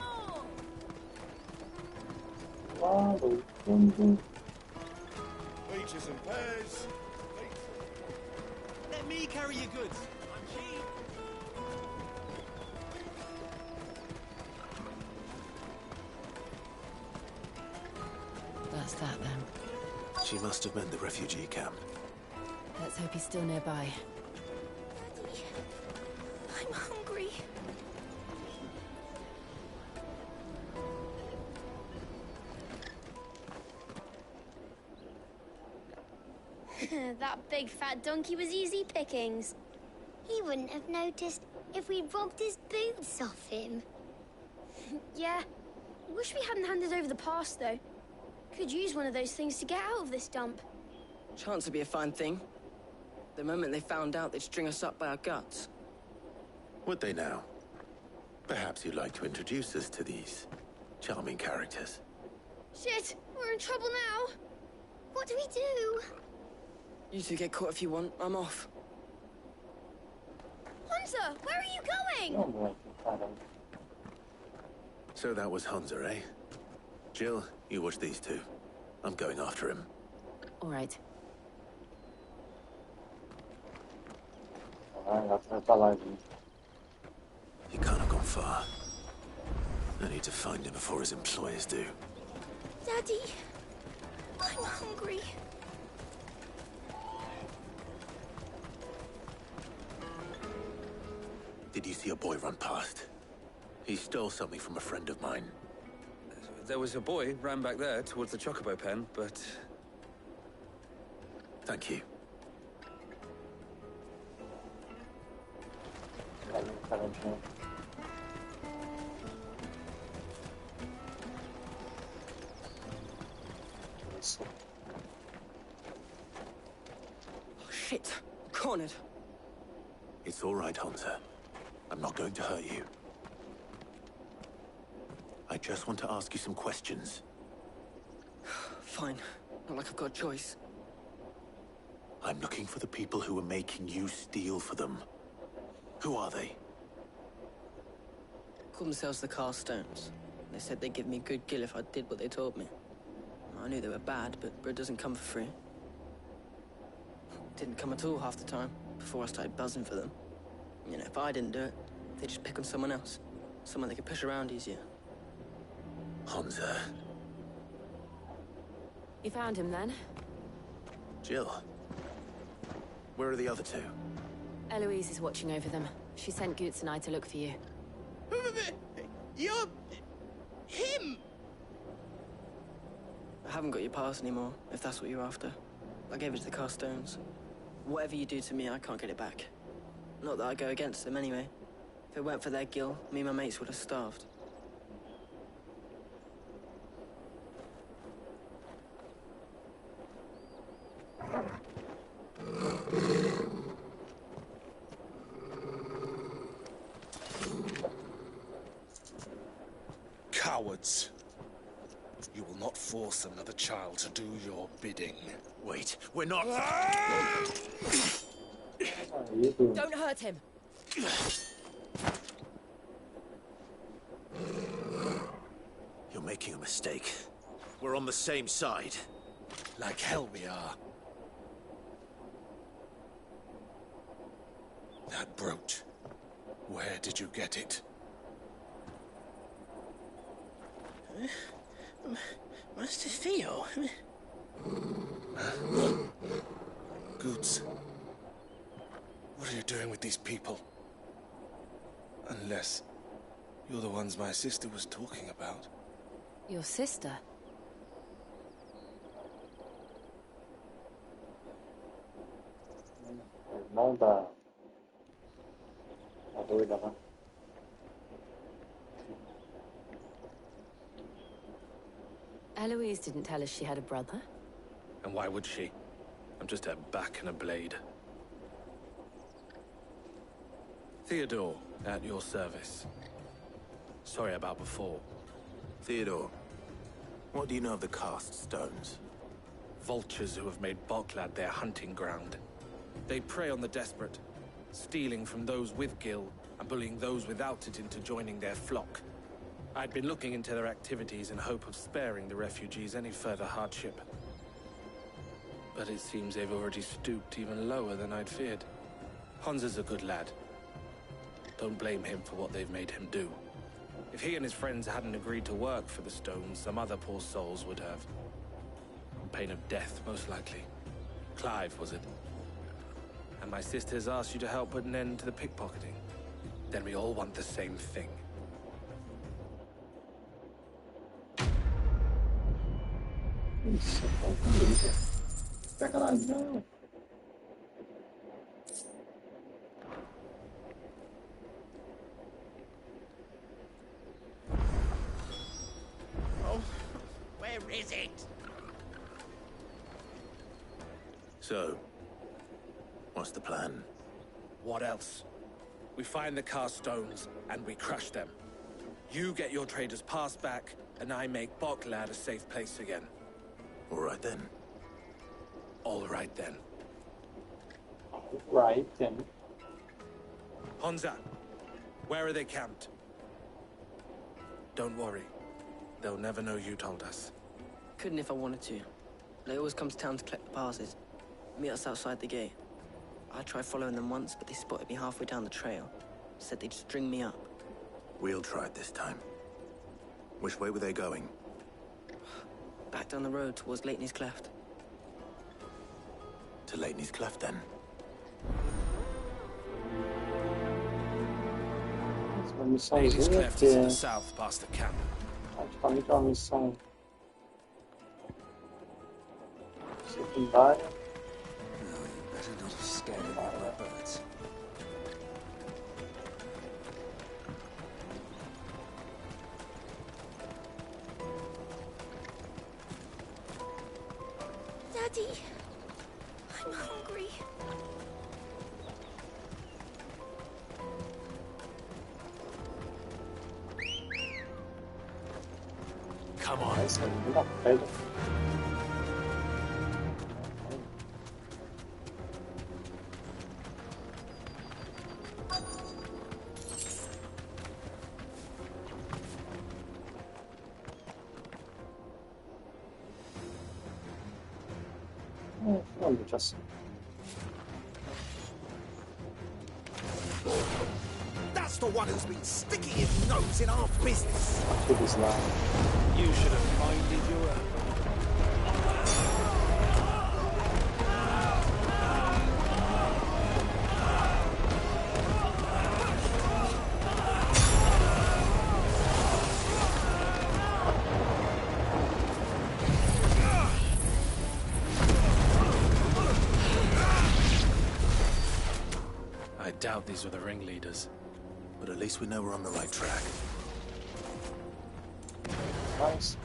on! Peaches and pears. Let me carry your goods. I'm cheap. That's that then. She must have meant the refugee camp. Let's hope he's still nearby. Daddy, I'm hungry. That big fat donkey was easy pickings. He wouldn't have noticed if we'd robbed his boots off him. Yeah. Wish we hadn't handed over the pass, though. Could use one of those things to get out of this dump. Chance would be a fine thing. The moment they found out, they'd string us up by our guts. Would they now? Perhaps you'd like to introduce us to these charming characters. Shit! We're in trouble now! What do we do? You two get caught if you want. I'm off. Hunter, where are you going? So that was Hansa, eh? Jill, you watch these two. I'm going after him. All right. He can't have gone far. I need to find him before his employers do. Daddy, I'm hungry. Did you see a boy run past? He stole something from a friend of mine. There was a boy ran back there towards the chocobo pen, but... Thank you. Oh, shit. Cornered. It's all right, Hansa. I'm not going to hurt you. I just want to ask you some questions. Fine. Not like I've got a choice. I'm looking for the people who are making you steal for them. Who are they? Call themselves the Carstones. They said they'd give me a good gill if I did what they told me. I knew they were bad, but bread doesn't come for free. It didn't come at all half the time, before I started buzzing for them. You know, if I didn't do it, they'd just pick on someone else. Someone they could push around easier. Hansa. You found him then? Jill. Where are the other two? Eloise is watching over them. She sent Goots and I to look for you. You're... him! I haven't got your pass anymore, if that's what you're after. I gave it to the Carstones. Whatever you do to me, I can't get it back. Not that I go against them anyway. If it weren't for their guild, me and my mates would have starved. Cowards. You will not force another child to do your bidding. Wait, we're not... Don't hurt him! You're making a mistake. We're on the same side. Like hell we are. That brooch. Where did you get it? Master Theo? Goots. What are you doing with these people? Unless you're the ones my sister was talking about. Your sister? Irmão da doida lá. Eloise didn't tell us she had a brother. And why would she? I'm just her back and a blade. Theodore, at your service. Sorry about before. Theodore, what do you know of the cast stones? Vultures who have made Boklad their hunting ground. They prey on the desperate, stealing from those with gil and bullying those without it into joining their flock. I'd been looking into their activities in hope of sparing the refugees any further hardship. But it seems they've already stooped even lower than I'd feared. Hansa's a good lad. Don't blame him for what they've made him do. If he and his friends hadn't agreed to work for the stones, some other poor souls would have. On pain of death, most likely. Clive, was it? And my sisters asked you to help put an end to the pickpocketing. Then we all want the same thing. Isso, pega lá, não. Oh, where is it? So, what's the plan? What else? We find the cast stones, and we crush them. You get your trader's pass back, and I make Boklad a safe place again. All right then. All right then. Right then. Hansa, where are they camped? Don't worry. They'll never know you told us. Couldn't if I wanted to. They always come to town to collect the passes. Meet us outside the gate. I tried following them once, but they spotted me halfway down the trail. Said they'd string me up. We'll try it this time. Which way were they going? Back down the road towards Leitney's Cleft. To Leitney's Cleft, then? Essa é uma missãozinha Leitney's que Cleft is to the south, past the camp. praticamente é uma missão secundária. Better not have scared any of my birds. Daddy, I'm hungry. Come on. Essa é uma pedra. Olha, já sei. That's the one who's been sticking his nose in our business. Aqueles lá. You should have minded your own. I doubt these were the ringleaders. But at least we know we're on the right track. Nice.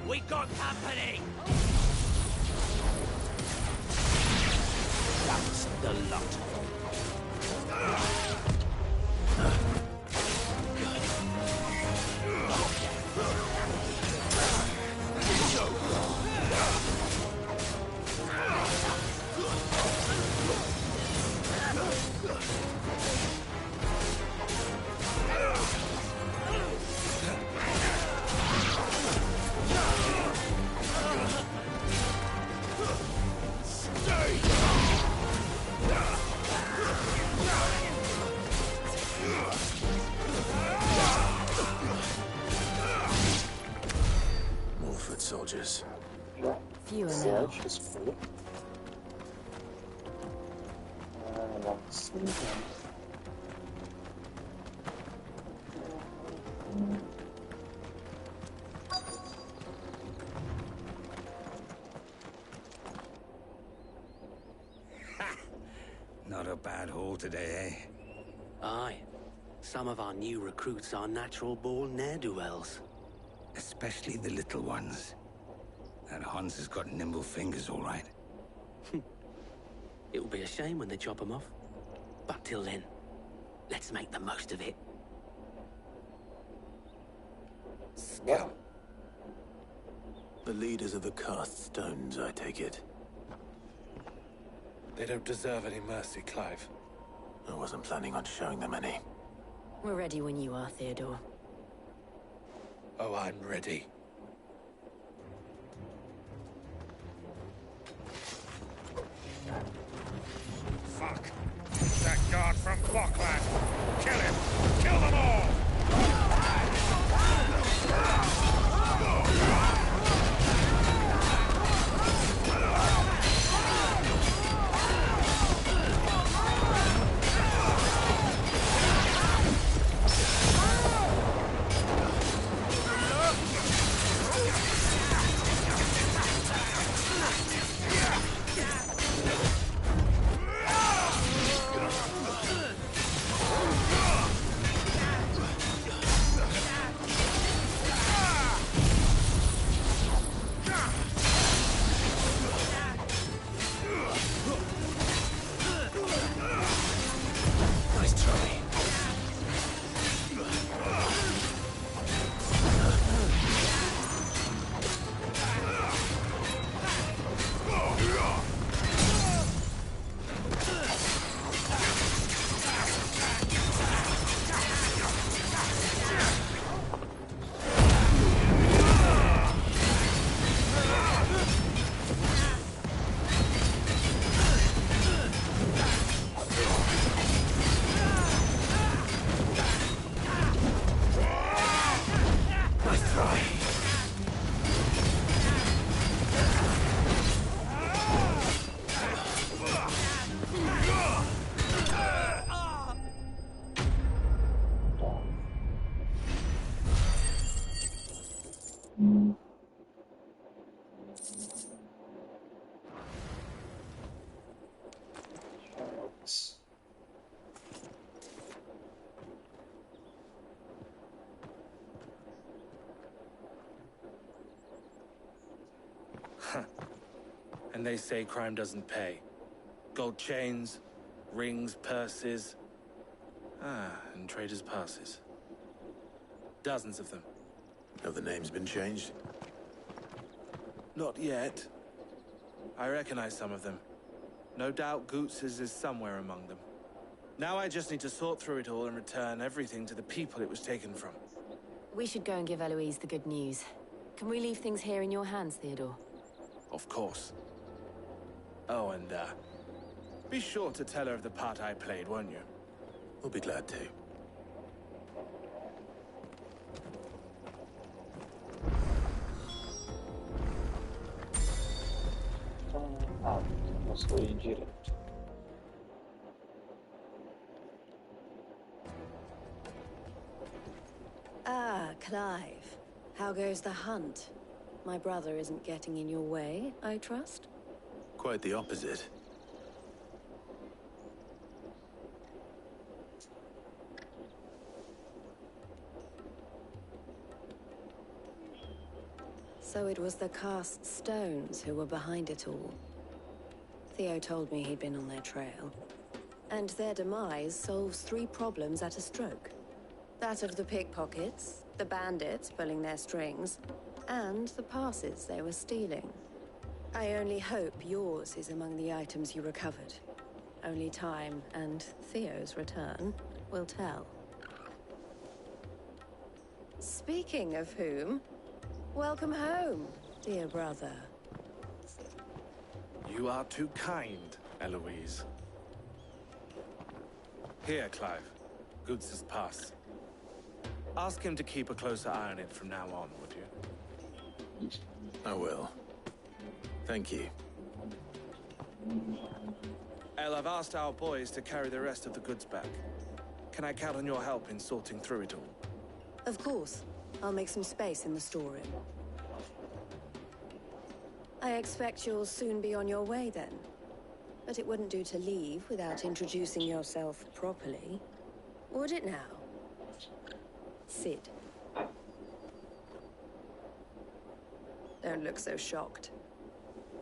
We got company! That's the lot. Soldiers. Fewer now. Certo, isso foi. Vamos sim. Not a bad haul today, eh? Aye. Some of our new recruits are natural-born ne'er-do-wells. Especially the little ones. That Hans has got nimble fingers, all right. It'll be a shame when they chop them off. But till then, let's make the most of it. Scum. The leaders of the cast stones, I take it. They don't deserve any mercy, Clive. I wasn't planning on showing them any. We're ready when you are, Theodore. Oh, I'm ready. Fuck! That guard from Bockland! Kill him! Kill them all! And they say crime doesn't pay. Gold chains, rings, purses. And traders' passes. Dozens of them. Have the names been changed? Not yet. I recognize some of them. No doubt Goots's is somewhere among them. Now I just need to sort through it all and return everything to the people it was taken from. We should go and give Eloise the good news. Can we leave things here in your hands, Theodore? Of course. Oh, and, be sure to tell her of the part I played, won't you? We'll be glad to. Posso ir direto. Ah, Clive. How goes the hunt? My brother isn't getting in your way, I trust? Quite the opposite. So it was the cast stones who were behind it all. Theo told me he'd been on their trail. And their demise solves 3 problems at a stroke. That of the pickpockets, the bandits pulling their strings, and the passes they were stealing. I only hope yours is among the items you recovered. Only time and Theo's return will tell. Speaking of whom, welcome home, dear brother. You are too kind, Eloise. Here, Clive. Goots's pass. Ask him to keep a closer eye on it from now on, would you? I will. Thank you. El, I've asked our boys to carry the rest of the goods back. Can I count on your help in sorting through it all? Of course. I'll make some space in the storeroom. I expect you'll soon be on your way then. But it wouldn't do to leave without introducing yourself properly. Would it now? Sid. Don't look so shocked.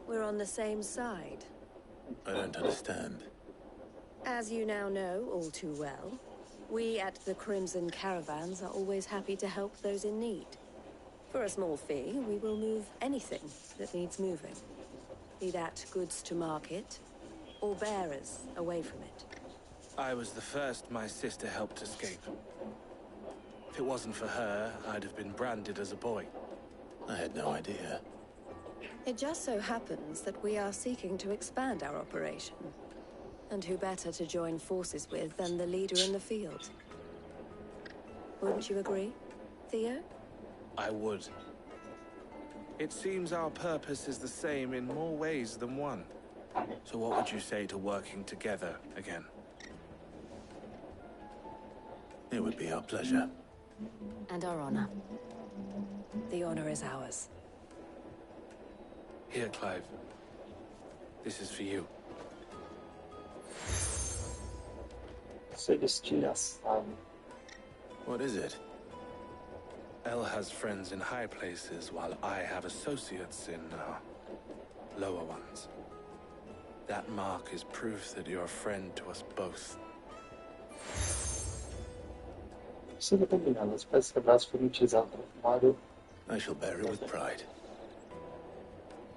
We're on the same side. I don't understand. As you now know all too well, we at the Crimson Caravans are always happy to help those in need. For a small fee, we will move anything that needs moving. Be that goods to market, or bearers away from it. I was the first my sister helped escape. If it wasn't for her, I'd have been branded as a boy. I had no idea. It just so happens that we are seeking to expand our operation. And who better to join forces with than the leader in the field? Wouldn't you agree, Theo? I would. It seems our purpose is the same in more ways than one. So what would you say to working together again? It would be our pleasure. And our honor. The honor is ours. Here, Clive. This is for you. What is it? El has friends in high places, while I have associates in, lower ones. That mark is proof that you're a friend to us both. Precisa combinar, as peças quebradas foram utilizadas para formar o... I shall bear it with pride.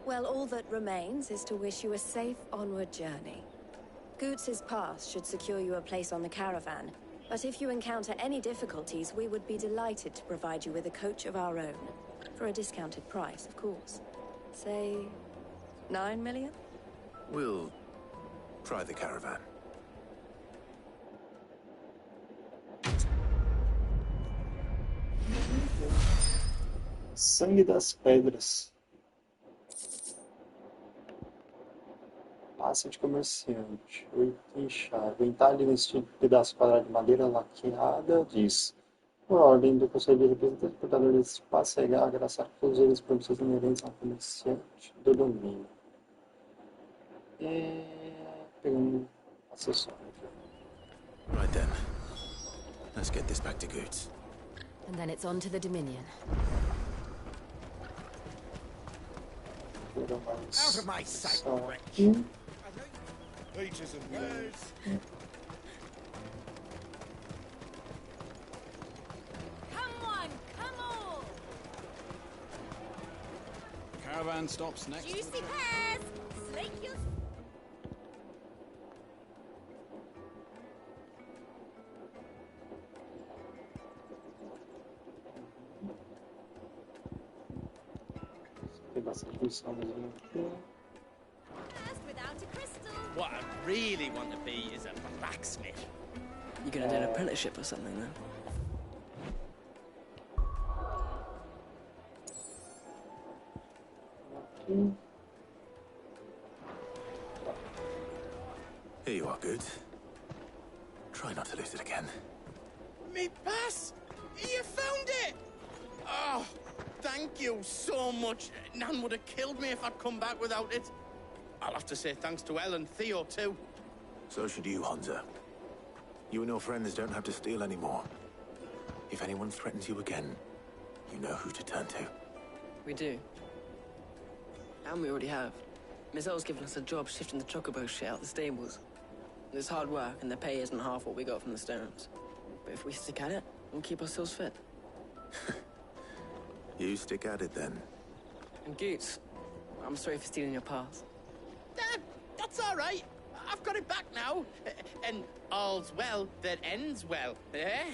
Well, all that remains is to wish you a safe onward journey. Goots's pass should secure you a place on the caravan, but if you encounter any difficulties, we would be delighted to provide you with a coach of our own. For a discounted price, of course. Say, 9 million? We'll try the caravan. Sangue das Pedras. Passa de comerciante. O item-chave. O entalhe vestido de pedaço quadrado de madeira laqueada diz: por ordem do Conselho de Representantes, o portador desse passe é agraciado com todos eles por seus inerentes ao comerciante do domínio. Pegando acessório. Right then. Let's get this back to Goots. And then it's on to the Dominion. Out of my sight, wretch! Peaches and pears. caravan stops next. Juicy pears! Slake your... Tem bastante missãozinha aqui. First without a crystal. What I really want to be is a blacksmith. You gonna do an apprenticeship or something then? Here you are, Good. Try not to lose it again. Me pass! You found it! Oh, thank you so much. Nan would have killed me if I'd come back without it. I'll have to say thanks to Elle and Theo, too. So should you, Hansa. You and your friends don't have to steal anymore. If anyone threatens you again, you know who to turn to. We do. And we already have. Miss Elle's given us a job shifting the chocobo shit out the stables. It's hard work, and the pay isn't half what we got from the Stones. But if we stick at it, we'll keep ourselves fit. You stick at it, then. And Goots, I'm sorry for stealing your pass. That's all right. I've got it back now. And all's well that ends well, eh?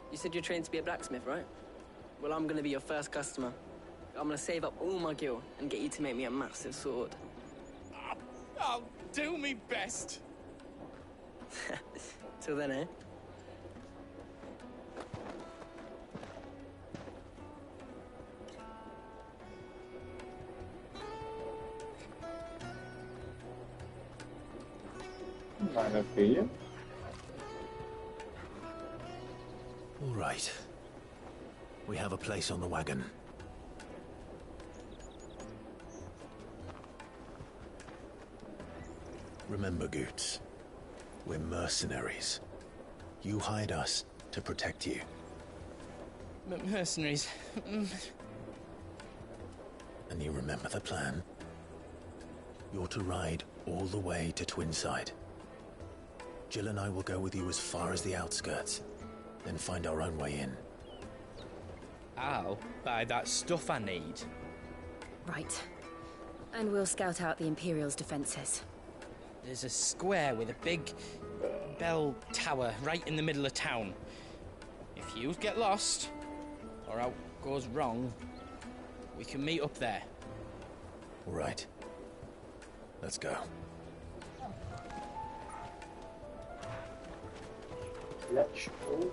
You said you're trained to be a blacksmith, right? Well, I'm gonna be your first customer. I'm gonna save up all my gil and get you to make me a massive sword. I'll do me best. Till then, eh? Maravilha. All right. We have a place on the wagon. Remember, Goots, we're mercenaries. You hired us to protect you. Mercenaries. And you remember the plan? You're to ride all the way to Twinside. Jill and I will go with you as far as the outskirts, then find our own way in. I'll buy that stuff I need. Right. And we'll scout out the Imperial's defenses. There's a square with a big bell tower right in the middle of town. If you get lost, or out goes wrong, we can meet up there. All right. Let's go. Let's go.